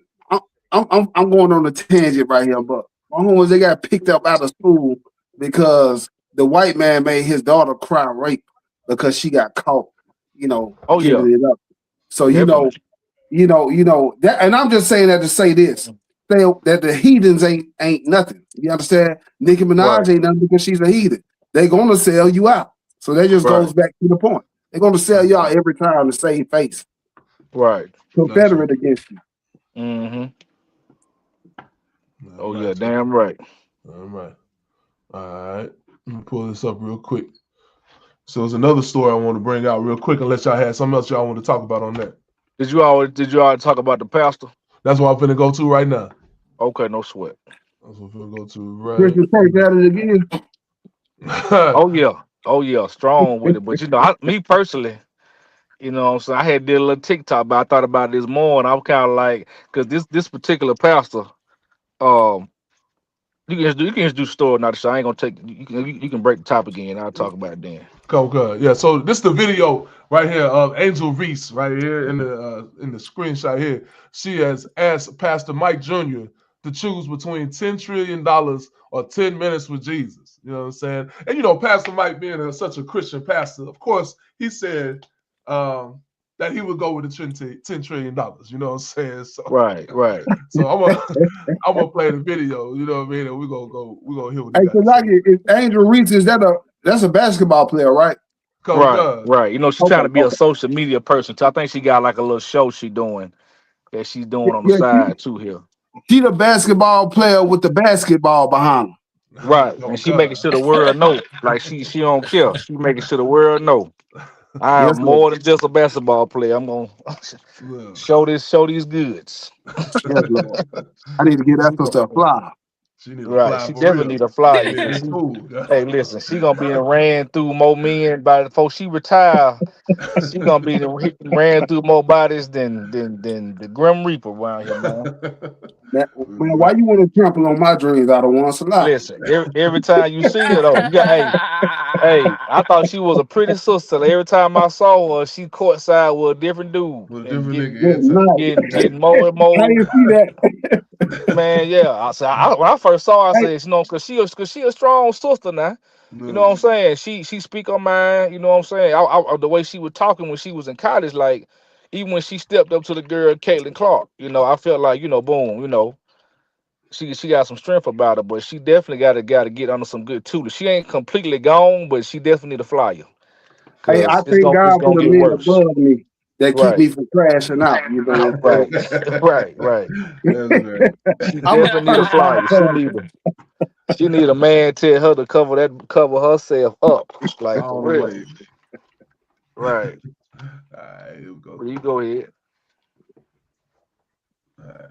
[SPEAKER 5] I'm going on a tangent right here, but my home was they got picked up out of school because the white man made his daughter cry rape because she got caught, you know, giving it up. So you know that, and I'm just saying that to say this. That the heathens ain't nothing. You understand? Nicki Minaj ain't nothing because she's a heathen. They're gonna sell you out. So that just goes back to the point. They're gonna sell y'all every time the same face.
[SPEAKER 9] Right.
[SPEAKER 5] Confederate against you.
[SPEAKER 9] Mm-hmm. Oh yeah, damn right.
[SPEAKER 2] All right. Let me pull this up real quick. So there's another story I want to bring out real quick, unless y'all had something else y'all want to talk about on that.
[SPEAKER 9] Did you already talk about the pastor?
[SPEAKER 2] That's what I'm finna go to right now.
[SPEAKER 9] Okay, no sweat.
[SPEAKER 2] That's what I'm finna go to right.
[SPEAKER 5] Christian Kirk at it again.
[SPEAKER 9] Oh yeah, strong with it. But you know, me personally, you know what I'm saying, I had did a little TikTok, but I thought about it this morning. I was kind of like, because this particular pastor, You can just do story, not the show. I ain't gonna take. You can break the topic again. I'll talk about it then.
[SPEAKER 2] Go good. Yeah. So this is the video right here of Angel Reese right here in the screenshot here. She has asked Pastor Mike Jr. to choose between $10 trillion or 10 minutes with Jesus. You know what I'm saying? And you know, Pastor Mike being such a Christian pastor, of course, he said that he would go with the $10 trillion. You know what I'm saying? So
[SPEAKER 9] Right.
[SPEAKER 2] So I'm gonna play the video. You know what I mean? And we're gonna hear what he
[SPEAKER 5] Hey,
[SPEAKER 2] got to
[SPEAKER 5] Salaki,
[SPEAKER 2] say.
[SPEAKER 5] is Angel Reese, that's a basketball player, right?
[SPEAKER 9] Right. You know, she's trying to be a
[SPEAKER 5] Okay.
[SPEAKER 9] social media person. So I think she got like a little show she's doing on the
[SPEAKER 5] Yeah,
[SPEAKER 9] side too here.
[SPEAKER 5] she the basketball player with the basketball behind her.
[SPEAKER 9] Right. And she making sure the world know. Like she don't care. She making sure the world know. I am
[SPEAKER 5] Yes, Lord.
[SPEAKER 9] more than just a basketball player. I'm gonna show these goods.
[SPEAKER 5] Yes, Lord. I need to get that sister a fly.
[SPEAKER 2] She need a
[SPEAKER 9] Right.
[SPEAKER 2] fly
[SPEAKER 9] She
[SPEAKER 2] for
[SPEAKER 9] definitely
[SPEAKER 2] real.
[SPEAKER 9] need a flyer.
[SPEAKER 2] Yeah, it's cool.
[SPEAKER 9] Hey, listen, she gonna be ran through more men before she retire. She gonna be ran through more bodies than the Grim Reaper around here, man.
[SPEAKER 5] Man, why you want to trample on my dreams? I don't want to lie.
[SPEAKER 9] Listen, every time you see her though, you got hey, I thought she was a pretty sister. Every time I saw her, she courtside with a different dude.
[SPEAKER 2] With a different nigga
[SPEAKER 5] Good night.
[SPEAKER 9] Getting more and more.
[SPEAKER 5] I didn't see that.
[SPEAKER 9] Man, yeah. I said when I first saw her, I said, you know, cause she a strong sister now. You know what I'm saying? She speak her mind. You know what I'm saying? I the way she was talking when she was in college, like even when she stepped up to the girl Caitlin Clark, you know, I felt like, you know, boom, you know, she got some strength about her, but she definitely got to get under some good tutor. She ain't completely gone, but she definitely need a flyer.
[SPEAKER 5] Hey, I
[SPEAKER 9] It's
[SPEAKER 5] thank
[SPEAKER 9] gonna
[SPEAKER 5] God for the
[SPEAKER 9] get
[SPEAKER 5] men
[SPEAKER 9] worse.
[SPEAKER 5] above me that keep
[SPEAKER 9] Right.
[SPEAKER 5] me from crashing out. You know what I'm saying?
[SPEAKER 9] Right. She
[SPEAKER 5] I'm
[SPEAKER 9] definitely need a flyer. She need a man tell her to cover herself up. Like for real. Right.
[SPEAKER 2] All right, here we go.
[SPEAKER 9] You go ahead.
[SPEAKER 2] All right.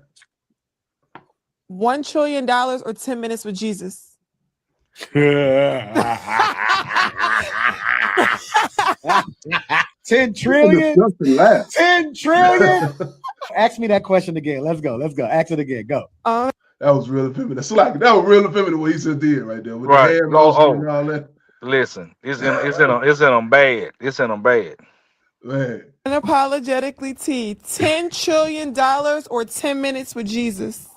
[SPEAKER 10] $1 trillion or 10 minutes with Jesus?
[SPEAKER 11] 10 trillion?
[SPEAKER 5] Justin laugh.
[SPEAKER 11] 10 trillion? Ask me that question again. Let's go. Ask it again. Go.
[SPEAKER 2] That was real feminine. So like that was real feminine what he just did right there with
[SPEAKER 9] Right.
[SPEAKER 2] the hand motion and all that.
[SPEAKER 9] Listen, it's in them bad. It's in them bad.
[SPEAKER 2] Man.
[SPEAKER 10] Unapologetically T. $10 trillion or 10 minutes with Jesus?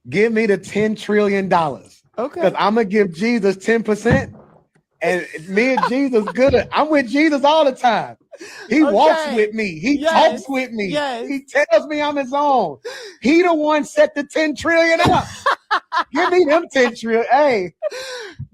[SPEAKER 11] Give me the $10 trillion.
[SPEAKER 10] Okay.
[SPEAKER 11] Because I'm going to give Jesus 10%. And me and Jesus good. I'm with Jesus all the time. He walks with me. He talks with me. He tells me I'm his own. He the one set the 10 trillion up. Give me them 10 trillion. Hey,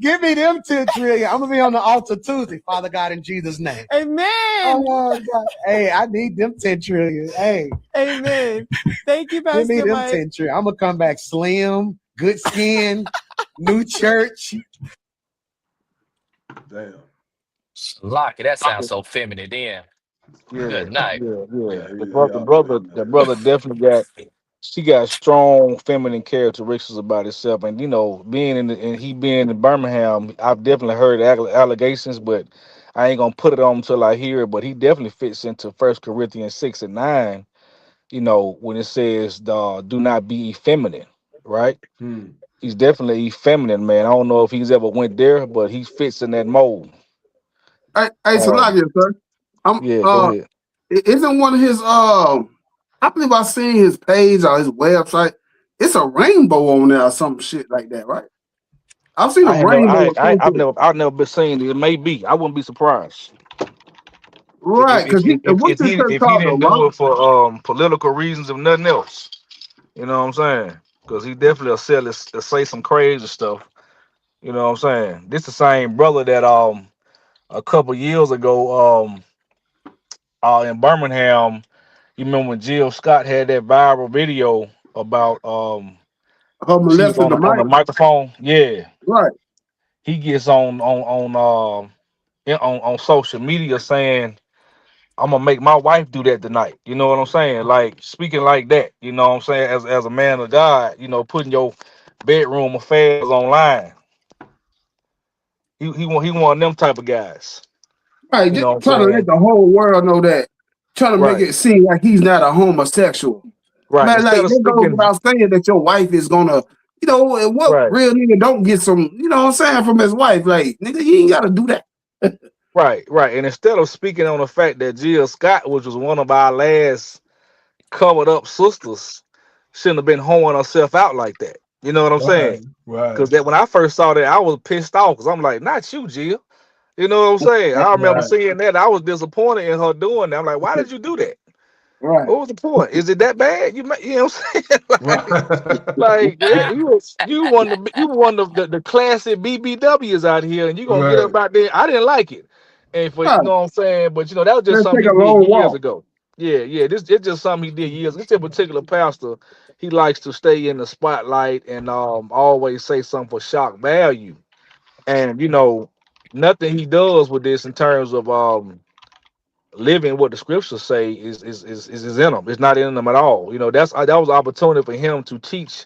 [SPEAKER 11] give me them 10 trillion. I'm gonna be on the altar Tuesday. Father God, in Jesus' name.
[SPEAKER 10] Amen.
[SPEAKER 11] Oh, God. Hey, I need them 10 trillion. Hey.
[SPEAKER 10] Amen. Thank you, Pastor
[SPEAKER 11] Give me them
[SPEAKER 10] Mike.
[SPEAKER 11] 10 trillion. I'm gonna come back slim, good skin, new church.
[SPEAKER 2] Damn.
[SPEAKER 6] Locky, that sounds so feminine then. Good night.
[SPEAKER 9] Yeah. The brother definitely got strong feminine characteristics about himself. And you know, being in Birmingham, I've definitely heard allegations, but I ain't gonna put it on until I hear it. But he definitely fits into 1 Corinthians 6:9, you know, when it says do not be effeminate, right? He's definitely effeminate, man. I don't know if he's ever went there, but he fits in that mold.
[SPEAKER 5] Hey, Salakia, sir.
[SPEAKER 9] Go ahead.
[SPEAKER 5] Isn't one of his I believe I seen his page or his website. It's a rainbow on there or some shit like that, right? I've seen a rainbow.
[SPEAKER 9] I've never been seen it. It may be. I wouldn't be surprised.
[SPEAKER 5] Right, because
[SPEAKER 9] if he didn't do it for political reasons or nothing else. You know what I'm saying? Because he definitely will say some crazy stuff. You know what I'm saying? This the same brother that a couple years ago in Birmingham, you remember when Jill Scott had that viral video about
[SPEAKER 5] molesting
[SPEAKER 9] on the microphone? Yeah.
[SPEAKER 5] Right.
[SPEAKER 9] He gets on social media saying, I'm gonna make my wife do that tonight. You know what I'm saying? Like speaking like that, you know what I'm saying? As a man of God, you know, putting your bedroom affairs online. He one of them type of guys.
[SPEAKER 5] Right,
[SPEAKER 9] you know
[SPEAKER 5] just trying to let the whole world know that, trying to make it seem like he's not a homosexual.
[SPEAKER 9] Right.
[SPEAKER 5] Man, like that goes without saying that your wife is gonna, You know, what real nigga don't get some, you know what I'm saying, from his wife? Like, nigga, you ain't gotta do that.
[SPEAKER 9] Right. And instead of speaking on the fact that Jill Scott, which was one of our last covered up sisters, shouldn't have been hoeing herself out like that. You know what I'm saying?
[SPEAKER 2] Right.
[SPEAKER 9] Because that when I first saw that, I was pissed off because I'm like, not you, Jill. You know what I'm saying? I remember seeing that. I was disappointed in her doing that. I'm like, why did you do that?
[SPEAKER 5] Right.
[SPEAKER 9] What was the point? Is it that bad? You know what I'm saying? like you won the classic BBWs out here, and you gonna get up out there. I didn't like it, and for you know what I'm saying. But you know that was just something he did years ago. Yeah. It's just something he did years. This particular pastor, he likes to stay in the spotlight and always say something for shock value, and you know nothing he does with this in terms of living what the scriptures say is in him. It's not in them at all. You know, that was an opportunity for him to teach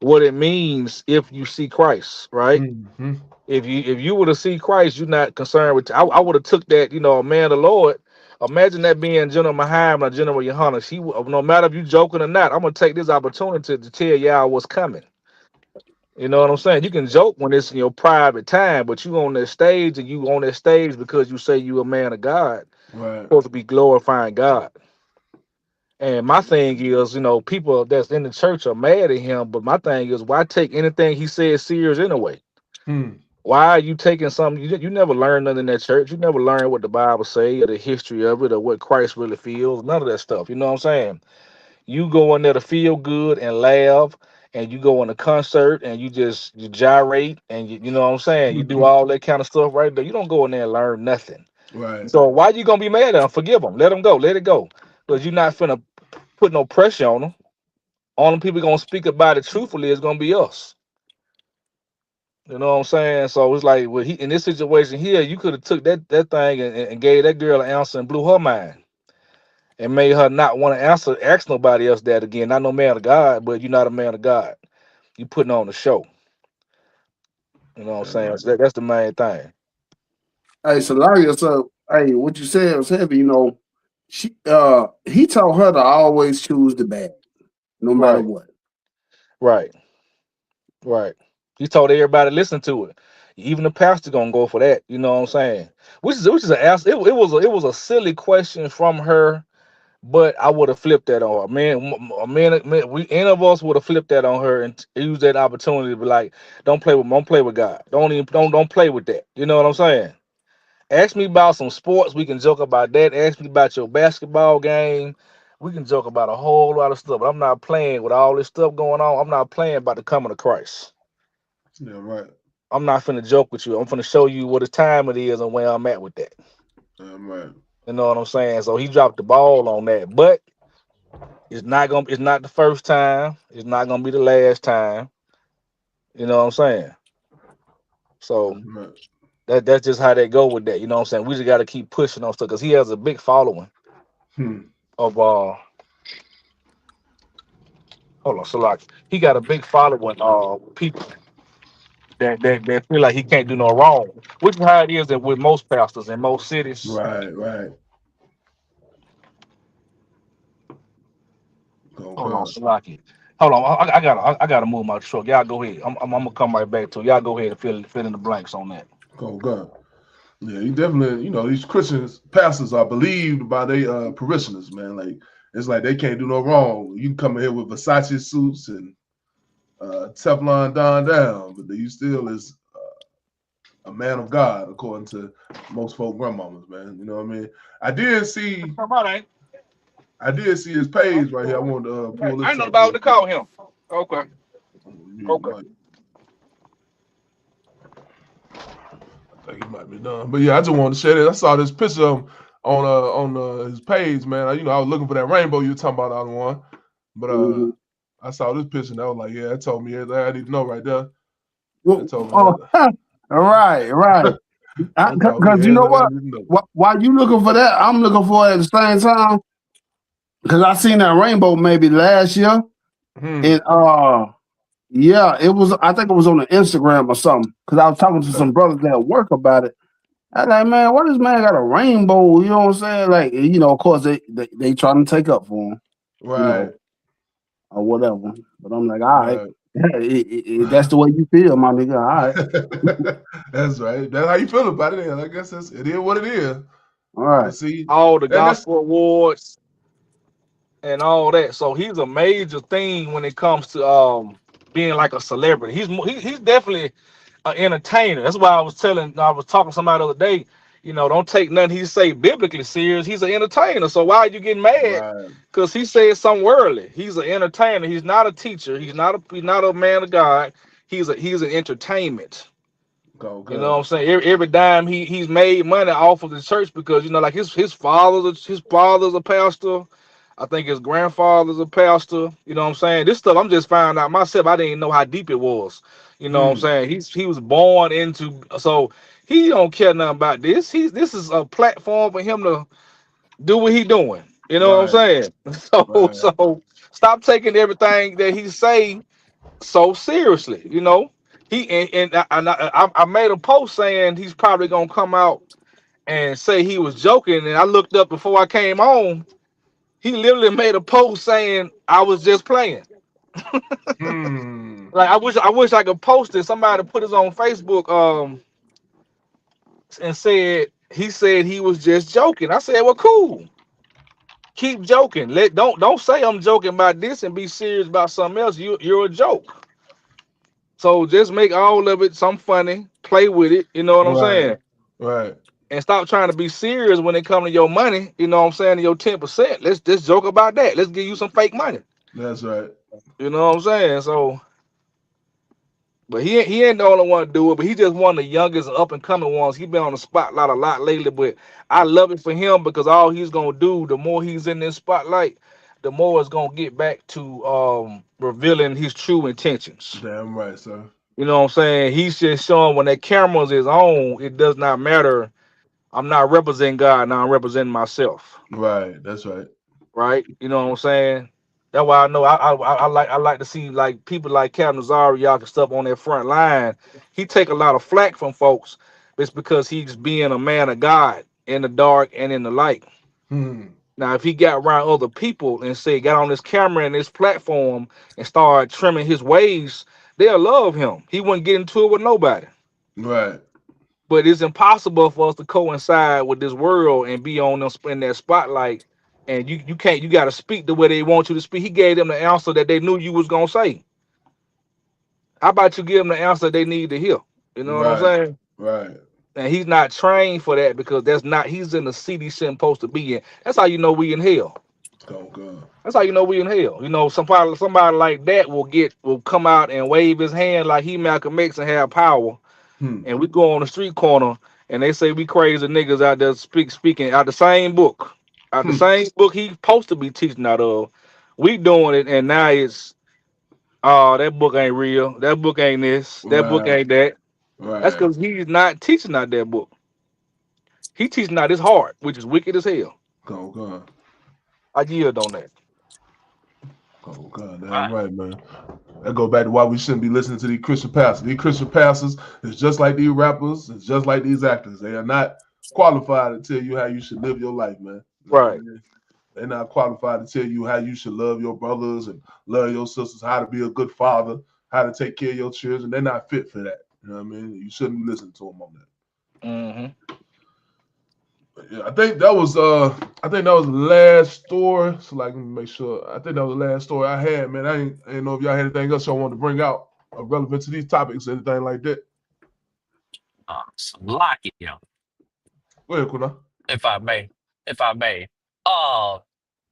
[SPEAKER 9] what it means if you see Christ, right?
[SPEAKER 2] Mm-hmm.
[SPEAKER 9] If you were to see Christ, you're not concerned with. I would have took that, you know, a man of the Lord. Imagine that being General Maham or General Yohanan. No matter if you joking or not, I'm gonna take this opportunity to tell y'all what's coming. You know what I'm saying? You can joke when it's in your private time, but you on that stage and you on that stage because you say you a man of God.
[SPEAKER 2] Right.
[SPEAKER 9] Supposed to be glorifying God. And my thing is, you know, people that's in the church are mad at him, but my thing is, why take anything he says serious anyway? Why are you taking something you never learned nothing in that church? You never learned what the Bible say or the history of it or what Christ really feels, none of that stuff. You know what I'm saying? You go in there to feel good and laugh, and you go on a concert and you gyrate and you know what I'm saying? You do all that kind of stuff right there. You don't go in there and learn nothing.
[SPEAKER 2] Right.
[SPEAKER 9] So why you gonna be mad at him? Forgive him. Let him go. Let it go. Because you're not finna put no pressure on them. Only people gonna speak about it truthfully is gonna be us. You know what I'm saying? So it's like in this situation here, you could have took that thing and gave that girl an answer and blew her mind. And made her not want to ask nobody else that again. Not no man of God, but you're not a man of God. You putting on the show. You know what I'm saying? So that's the main thing.
[SPEAKER 5] Hey, Solaria, so hey, what you said was heavy, you know. He told her to always choose the bad, no matter what.
[SPEAKER 9] Right. He told everybody to listen to it. Even the pastor gonna go for that. You know what I'm saying? Which is it was a silly question from her, but I would have flipped that on her. Any of us would have flipped that on her and used that opportunity to be like, don't play with God. Don't play with that. You know what I'm saying? Ask me about some sports. We can joke about that. Ask me about your basketball game. We can joke about a whole lot of stuff. But I'm not playing with all this stuff going on. I'm not playing about the coming of Christ.
[SPEAKER 2] Yeah, right.
[SPEAKER 9] I'm not finna joke with you. I'm finna show you what the time it is and where I'm at with that.
[SPEAKER 2] Right.
[SPEAKER 9] You know what I'm saying? So he dropped the ball on that. But it's not the first time. It's not gonna be the last time. You know what I'm saying? So that's just how they go with that. You know what I'm saying? We just gotta keep pushing on stuff because he has a big following of hold on, so he got a big following of people that feel like he can't do no wrong, which is how it is with most pastors in most cities.
[SPEAKER 2] Right.
[SPEAKER 9] Hold on, Salaki. Hold on, I gotta move my truck. Y'all go ahead. I'm gonna come right back to it. Y'all go ahead and fill in the blanks on that.
[SPEAKER 2] God. Yeah, he definitely, you know, these Christians, pastors are believed by their parishioners, man. Like, it's like they can't do no wrong. You can come in here with Versace suits and Teflon Don down, but you still is a man of God, according to most folk grandmamas, man. You know what I mean? I did see his page right here. I wanted to pull this.
[SPEAKER 9] I know about to call him. Okay.
[SPEAKER 2] I think he might be done, but yeah, I just wanted to share this. I saw this picture on his page, man. You know, I was looking for that rainbow you were talking about, other one, but I saw this picture and I was like, yeah, that told me everything I need to know right there.
[SPEAKER 5] Right. Because you know what? While you looking for that, I'm looking for it at the same time. Because I seen that rainbow maybe last year, and yeah, it was. I think it was on the Instagram or something. Because I was talking to some brothers at work about it. I was like, man, why this man got a rainbow? You know what I'm saying? Like, you know, of course they trying to take up for him,
[SPEAKER 2] right,
[SPEAKER 5] or whatever. But I'm like, all right, That's the way you feel, my nigga. All
[SPEAKER 2] right. That's right. That's how you feel about it. I guess it is what it is.
[SPEAKER 5] All right.
[SPEAKER 2] But see,
[SPEAKER 9] all the gospel awards and all that. So he's a major thing when it comes to being like a celebrity. He's definitely an entertainer. That's why I was talking to somebody the other day. Don't take nothing he say biblically serious. He's an entertainer. So why are you getting mad? Because he said something worldly. He's an entertainer. He's not a teacher. He's not a man of God. He's an entertainment.
[SPEAKER 2] Go.
[SPEAKER 9] You know what I'm saying? Every dime he's made money off of the church because like his father's a pastor. I think his grandfather's a pastor. You know what I'm saying? This stuff I'm just finding out myself. I didn't even know how deep it was. You know what I'm saying? He was born into, so he don't care nothing about this. This is a platform for him to do what he doing. You know what I'm saying? So stop taking everything that he say so seriously. I made a post saying he's probably gonna come out and say he was joking, and I looked up before I came on. He literally made a post saying I was just playing. Like I wish I could post it. Somebody put it on Facebook and he said he was just joking. I said, well, cool. Keep joking. Don't say I'm joking about this and be serious about something else. You're a joke. So just make all of it some funny, play with it, you know what I'm saying?
[SPEAKER 2] Right.
[SPEAKER 9] And stop trying to be serious when it comes to your money, you know what I'm saying, to your 10%. Let's just joke about that. Let's give you some fake money.
[SPEAKER 2] That's right.
[SPEAKER 9] You know what I'm saying? So, but he ain't the only one to do it, but he just one of the youngest and up and coming ones. He been on the spotlight a lot lately, but I love it for him because all he's gonna do, the more he's in this spotlight, the more it's gonna get back to revealing his true intentions.
[SPEAKER 2] Damn right, sir.
[SPEAKER 9] You know what I'm saying? He's just showing when that cameras is on, it does not matter. I'm not representing God, now I'm representing myself.
[SPEAKER 2] Right, that's right.
[SPEAKER 9] Right? You know what I'm saying? That's why I know I like to see like people like Captain Nazario and stuff on their front line. He take a lot of flack from folks. It's because he's being a man of God in the dark and in the light. Now, if he got around other people and got on this camera and this platform and start trimming his ways, they'll love him. He wouldn't get into it with nobody.
[SPEAKER 2] Right.
[SPEAKER 9] But it's impossible for us to coincide with this world and be on them in that spotlight. And you can't. You got to speak the way they want you to speak. He gave them the answer that they knew you was gonna say. How about you give them the answer they need to hear? You know what I'm saying?
[SPEAKER 2] Right.
[SPEAKER 9] And he's not trained for that because he's in the seat he's supposed to be in. That's how you know we in hell.
[SPEAKER 2] Oh God.
[SPEAKER 9] That's how you know we in hell. Somebody like that will come out and wave his hand like he Malcolm X and have power. And we go on the street corner and they say we crazy niggas out there speaking out the same book. Out the same book he's supposed to be teaching out of. We doing it, and now it's that book ain't real. That book ain't this. That book ain't that.
[SPEAKER 2] Right.
[SPEAKER 9] That's because he's not teaching out that book. He teaching out his heart, which is wicked as hell.
[SPEAKER 2] Oh God.
[SPEAKER 9] I yield on that.
[SPEAKER 2] Oh God, damn right, man. That go back to why we shouldn't be listening to these Christian pastors. These Christian pastors is just like these rappers, it's just like these actors. They are not qualified to tell you how you should live your life, man.
[SPEAKER 9] Right.
[SPEAKER 2] They're not qualified to tell you how you should love your brothers and love your sisters, how to be a good father, how to take care of your children. They're not fit for that. You know what I mean? You shouldn't listen to them on that. Yeah, I think that was the last story. So like, let me make sure. I think that was the last story I had, man. I didn't know if y'all had anything else y'all wanted to bring out relevant to these topics, anything like that.
[SPEAKER 6] Lock it, yo.
[SPEAKER 2] Go ahead, Kuna.
[SPEAKER 6] If I may.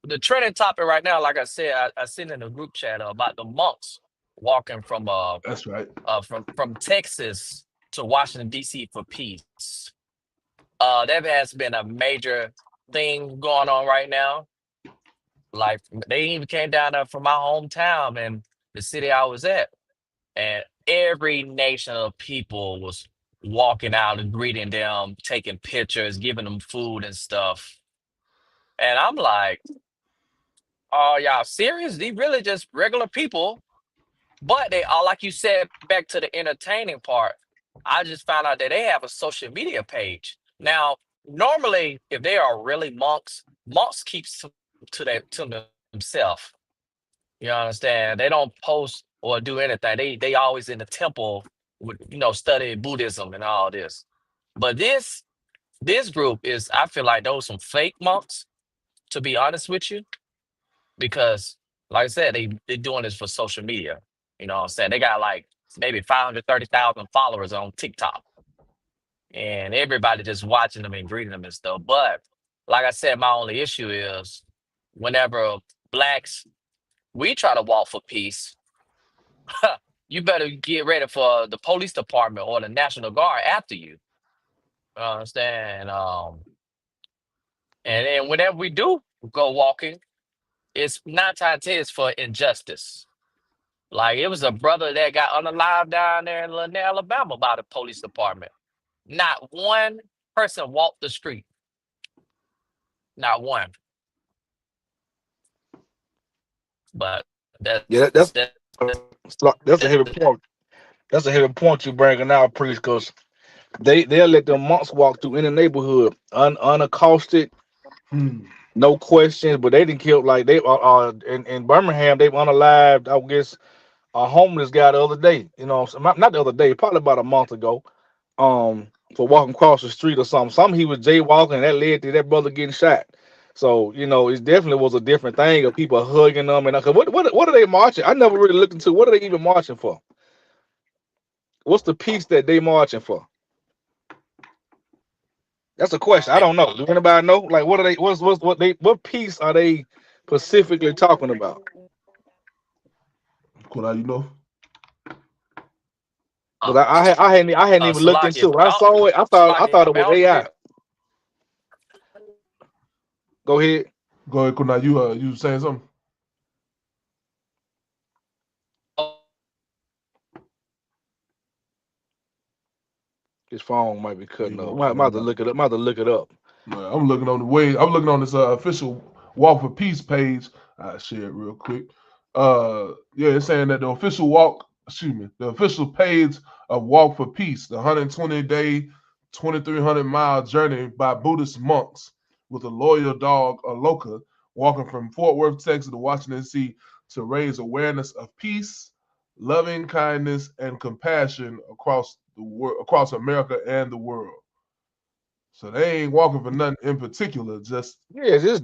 [SPEAKER 6] The trending topic right now, like I said, I seen in the group chat about the monks walking from
[SPEAKER 2] that's right.
[SPEAKER 6] From Texas to Washington, D.C. for peace. That has been a major thing going on right now. Like they even came down there from my hometown and the city I was at, and every nation of people was walking out and greeting them, taking pictures, giving them food and stuff. And I'm like, are y'all serious? These really just regular people. But they are, like you said, back to the entertaining part. I just found out that they have a social media page. Now, normally, if they are really monks keeps to themselves. You understand? They don't post or do anything. They always in the temple with studying Buddhism and all this. But this group is, I feel like those some fake monks, to be honest with you, because like I said, they doing this for social media. You know what I'm saying? They got like maybe 530,000 followers on TikTok. And everybody just watching them and greeting them and stuff. But like I said, my only issue is whenever blacks, we try to walk for peace, you better get ready for the police department or the National Guard after you. Understand? And then whenever we do go walking, it's 9 times out of 10 it's for injustice. Like it was a brother that got unalived down there in Lanier, Alabama by the police department. Not one person walked the street. Not one. But that's
[SPEAKER 9] that's a heavy point. That's a heavy point you bringing out, priest, because they'll let them monks walk through any neighborhood unaccosted, no questions. But they didn't kill like they in Birmingham. They unalived, I guess, a homeless guy the other day. You know, not the other day, probably about a month ago. For walking across the street or something. He was jaywalking, and that led to that brother getting shot. So, it definitely was a different thing of people hugging them. And what are they marching? I never really looked into what are they even marching for? What's the peace that they marching for? That's a question. I don't know. Do anybody know? Like, what are they? What peace are they specifically talking about?
[SPEAKER 2] Cool, you know.
[SPEAKER 9] Because I hadn't even looked into it. When I saw it, I thought it was AI. Go ahead.
[SPEAKER 2] Go ahead, Kuna. You saying something?
[SPEAKER 9] His phone might be cutting up. Might have to look it up.
[SPEAKER 2] I'm looking on this official Walk for Peace page. I'll share it real quick. It's saying that the official page of Walk for Peace, the 120-day, 2,300-mile journey by Buddhist monks with a loyal dog, Aloka, walking from Fort Worth, Texas to Washington, D.C. to raise awareness of peace, loving kindness, and compassion across America and the world. So they ain't walking for nothing in particular, just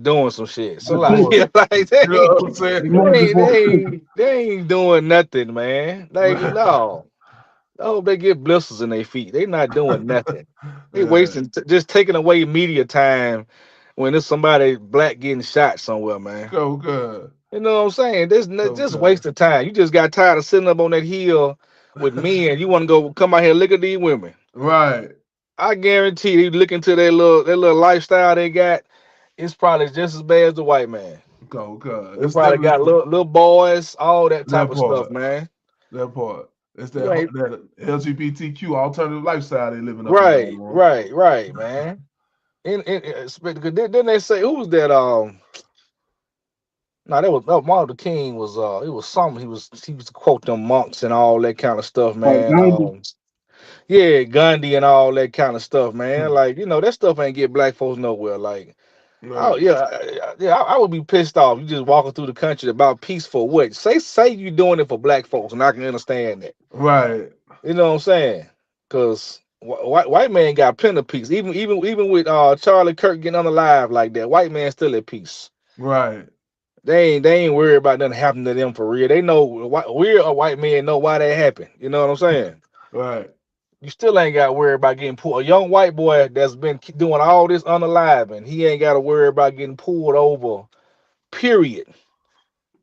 [SPEAKER 9] doing some shit. So they ain't doing nothing, man. Like no. I hope they get blisters in their feet. They not doing nothing. They wasting, just taking away media time when there's somebody black getting shot somewhere, man.
[SPEAKER 2] Go good.
[SPEAKER 9] You know what I'm saying? This just wasting time. You just got tired of sitting up on that hill with men. You want to go come out here and look at these women,
[SPEAKER 2] right?
[SPEAKER 9] I guarantee you look into their little lifestyle they got. It's probably just as bad as the white man.
[SPEAKER 2] Go good.
[SPEAKER 9] They probably got little boys, all that type of stuff, man.
[SPEAKER 2] That part. It's that LGBTQ alternative lifestyle they living up.
[SPEAKER 9] Right, man. Didn't they say who was that? That was Martin Luther King was it was something he was quote them monks and all that kind of stuff, man. Gandhi and all that kind of stuff, man. Like that stuff ain't get black folks nowhere. Like, I would be pissed off. You just walking through the country about peace for what? Say you doing it for black folks, and I can understand that.
[SPEAKER 2] Right.
[SPEAKER 9] You know what I'm saying? Because white man got plenty of peace. Even with Charlie Kirk getting unalive like that, white man still at peace.
[SPEAKER 2] Right.
[SPEAKER 9] They ain't worried about nothing happening to them for real. They know we're a white man know why that happened. You know what I'm saying?
[SPEAKER 2] Right.
[SPEAKER 9] You still ain't got to worry about getting pulled. A young white boy that's been doing all this unalive, and he ain't got to worry about getting pulled over, period.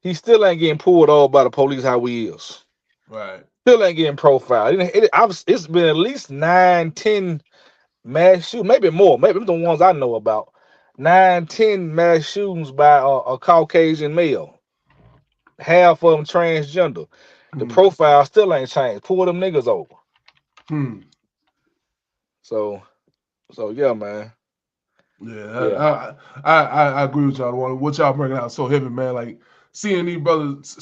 [SPEAKER 9] He still ain't getting pulled over by the police how he is.
[SPEAKER 2] Right.
[SPEAKER 9] Still ain't getting profiled. It's been at least 9-10 mass shootings, maybe more. Maybe the ones I know about. 9-10 mass shootings by a Caucasian male. Half of them transgender. The profile still ain't changed. Pull them niggas over. So yeah, man.
[SPEAKER 2] Yeah. I agree with y'all. What y'all bringing out so heavy, man. Like seeing these brothers,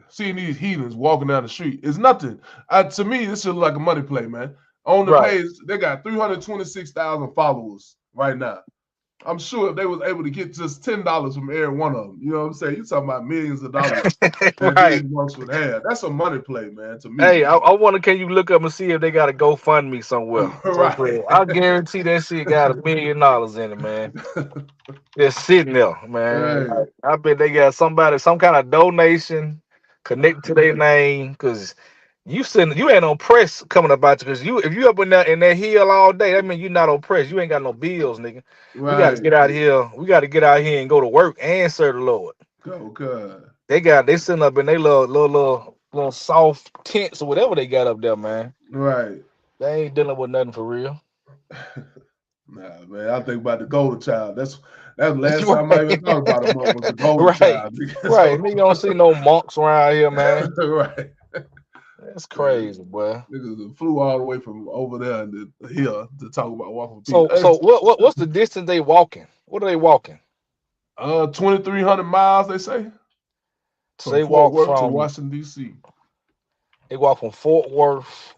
[SPEAKER 2] seeing these heathens walking down the street is nothing. To me, this should look like a money play, man. On the page, they got 326,000 followers right now. I'm sure if they was able to get just $10 from every one of them, you know what I'm saying? You talking about millions of dollars that
[SPEAKER 9] Right.
[SPEAKER 2] these monks would have. That's a money play, man. To me,
[SPEAKER 9] Hey, I wonder, can you look up and see if they got a GoFundMe somewhere?
[SPEAKER 2] right?
[SPEAKER 9] I guarantee that shit got $1 million in it, man. Just sitting there, man.
[SPEAKER 2] Right.
[SPEAKER 9] Like, I bet they got some kind of donation connected to their name, because you ain't on press coming about you, because if you up in that hill all day, that means you not on press. You ain't got no bills, nigga. We got to get out here. We got to get out here and go to work and serve the Lord.
[SPEAKER 2] Go good.
[SPEAKER 9] They sitting up in their little soft tents or whatever they got up there, man.
[SPEAKER 2] Right.
[SPEAKER 9] They ain't dealing with nothing for real.
[SPEAKER 2] Nah, man. I think about the golden child. That's the last time I even thought about a monk was the golden
[SPEAKER 9] Right.
[SPEAKER 2] child.
[SPEAKER 9] Right. Nigga don't see no monks around here, man.
[SPEAKER 2] Right.
[SPEAKER 9] That's crazy, boy.
[SPEAKER 2] Niggas flew all the way from over there in the hill to talk about walking people.
[SPEAKER 9] So what's the distance they walking? What are they walking?
[SPEAKER 2] 2,300 miles, they say.
[SPEAKER 9] So
[SPEAKER 2] From
[SPEAKER 9] they
[SPEAKER 2] Fort
[SPEAKER 9] walk
[SPEAKER 2] Worth to
[SPEAKER 9] from
[SPEAKER 2] Washington, D.C.
[SPEAKER 9] They walk from Fort Worth,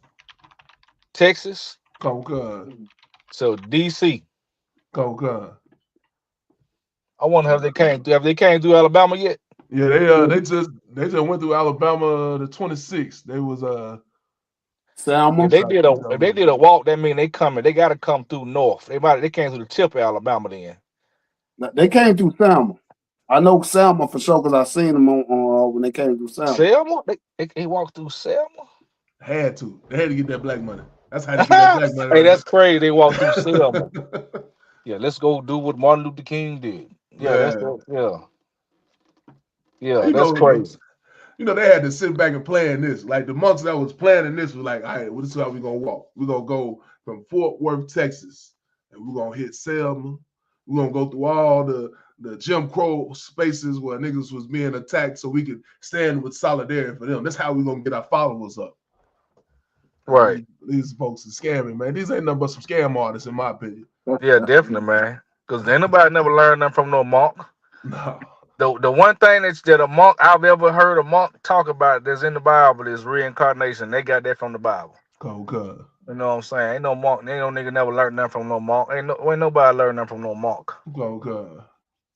[SPEAKER 9] Texas,
[SPEAKER 2] Concord.
[SPEAKER 9] to D.C.
[SPEAKER 2] Concord.
[SPEAKER 9] I wonder have they came through Alabama yet?
[SPEAKER 2] Yeah, they just went through Alabama the 26th. They was
[SPEAKER 5] Selma.
[SPEAKER 9] If they did a walk, that mean they coming. They gotta come through north. They came through the tip of Alabama then.
[SPEAKER 5] They came through Selma. I know Selma for sure because I seen them on when they came through Selma.
[SPEAKER 9] Selma? They walked through Selma?
[SPEAKER 2] Had to. They had to get that black money. That's how they get that black money.
[SPEAKER 9] Hey, that's crazy. They walked through Selma. Yeah, let's go do what Martin Luther King did. Yeah, that's crazy.
[SPEAKER 2] You know, they had to sit back and plan this. Like the monks that was planning this was like, all right, well, this is how we're gonna walk. We're gonna go from Fort Worth, Texas, and we're gonna hit Selma. We're gonna go through all the Jim Crow spaces where niggas was being attacked so we could stand with solidarity for them. That's how we're gonna get our followers up.
[SPEAKER 9] Right.
[SPEAKER 2] These folks are scamming, man. These ain't nothing but some scam artists, in my opinion.
[SPEAKER 9] Yeah, definitely, man. Because ain't nobody never learned that from no monk.
[SPEAKER 2] No.
[SPEAKER 9] The one thing that a monk I've ever heard a monk talk about that's in the Bible is reincarnation. They got that from the Bible.
[SPEAKER 2] Okay.
[SPEAKER 9] You know what I'm saying? Ain't no monk, ain't no nigga never learned nothing from no monk. Ain't nobody learned nothing from no monk.
[SPEAKER 2] Okay.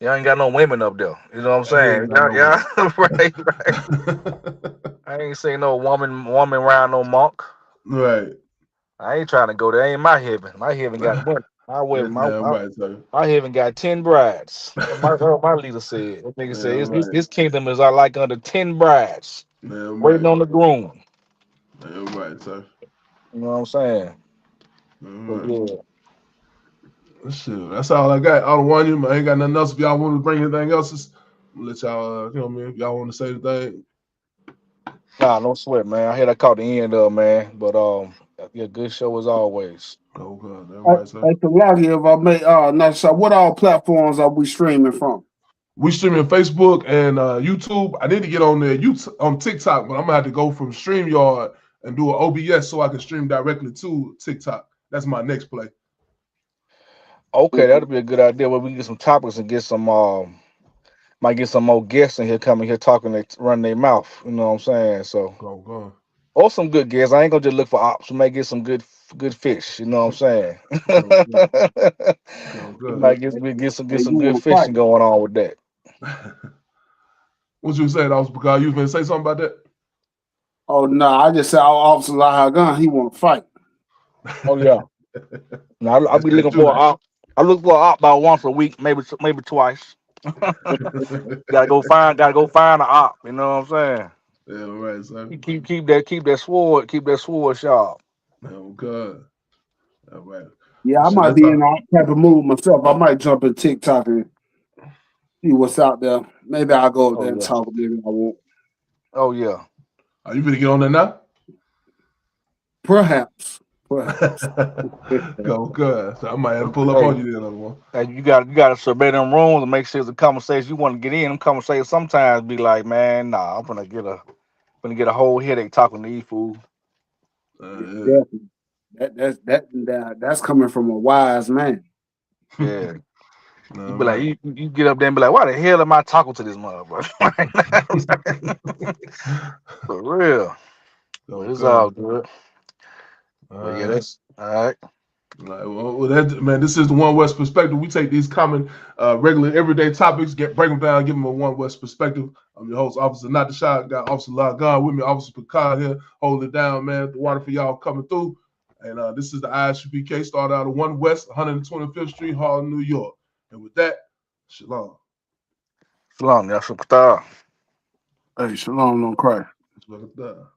[SPEAKER 9] Y'all ain't got no women up there. You know what I'm saying? Yeah, right. I ain't seen no woman around no monk.
[SPEAKER 2] Right.
[SPEAKER 9] I ain't trying to go there. Ain't my heaven. My heaven got money. My heaven got 10 brides. My leader said. That nigga said his kingdom is like under 10 brides waiting on the groom.
[SPEAKER 2] Yeah, right, sir.
[SPEAKER 9] You know what I'm saying?
[SPEAKER 2] Right. Shit, that's all I got. I don't want you, man. I ain't got nothing else. If y'all want to bring anything else, let y'all, you know what I mean? If y'all want to say anything.
[SPEAKER 9] Nah, no sweat, man. I heard I caught the end of, man. But yeah, good show as always.
[SPEAKER 2] Oh God,
[SPEAKER 5] right, sir. Hey, if I may, what all platforms are we streaming from?
[SPEAKER 2] We streaming Facebook and YouTube. I need to get on there, on TikTok, but I'm gonna have to go from StreamYard and do an OBS so I can stream directly to TikTok. That's my next play.
[SPEAKER 9] Okay, that'll be a good idea. Where we can get some topics and get some might get some more guests in here coming here talking, they run their mouth. You know what I'm saying? So or some good guests. I ain't gonna just look for ops. We might get some good fish. You know what I'm saying? We might get some good fishing going on with that.
[SPEAKER 2] What you say? That was because you was gonna say something about that?
[SPEAKER 5] Oh no, I just said our officer like gun. He want to fight.
[SPEAKER 9] Oh yeah. No, I'll be looking for an op. I look for an op about once a week, maybe twice. gotta go find an op. You know what I'm saying?
[SPEAKER 2] Yeah, right, sir.
[SPEAKER 9] Keep that sword sharp.
[SPEAKER 2] Oh God. All right.
[SPEAKER 5] Yeah, I might be in that type of mood myself. I might jump in TikTok and see what's out there. Maybe I'll go up there and talk. Maybe I won't.
[SPEAKER 9] Oh yeah.
[SPEAKER 2] Are you gonna get on there now?
[SPEAKER 5] Perhaps.
[SPEAKER 2] Go good. So I might have to pull up on you then. One.
[SPEAKER 9] You gotta survey them rooms and make sure it's a conversation you want to get in. Them conversations sometimes be like, man, nah, I'm gonna get a whole headache talking to these fools.
[SPEAKER 5] That's coming from a wise man.
[SPEAKER 9] Yeah. You be like, you get up there and be like, why the hell am I talking to this motherfucker? For real. But it's all good. But yeah, that's all right.
[SPEAKER 2] Right, well, man, this is the One West perspective. We take these common, regular, everyday topics, break them down, give them a One West perspective. I'm your host, Officer Not the Shot, got Officer Lagon with me, Officer Picard here, holding it down, man. The water for y'all coming through. And this is the ISUPK, started out of One West, 125th Street, Harlem, New York. And with that, shalom.
[SPEAKER 9] Shalom, Yashukata.
[SPEAKER 5] Hey, shalom, don't cry.
[SPEAKER 2] Look at that.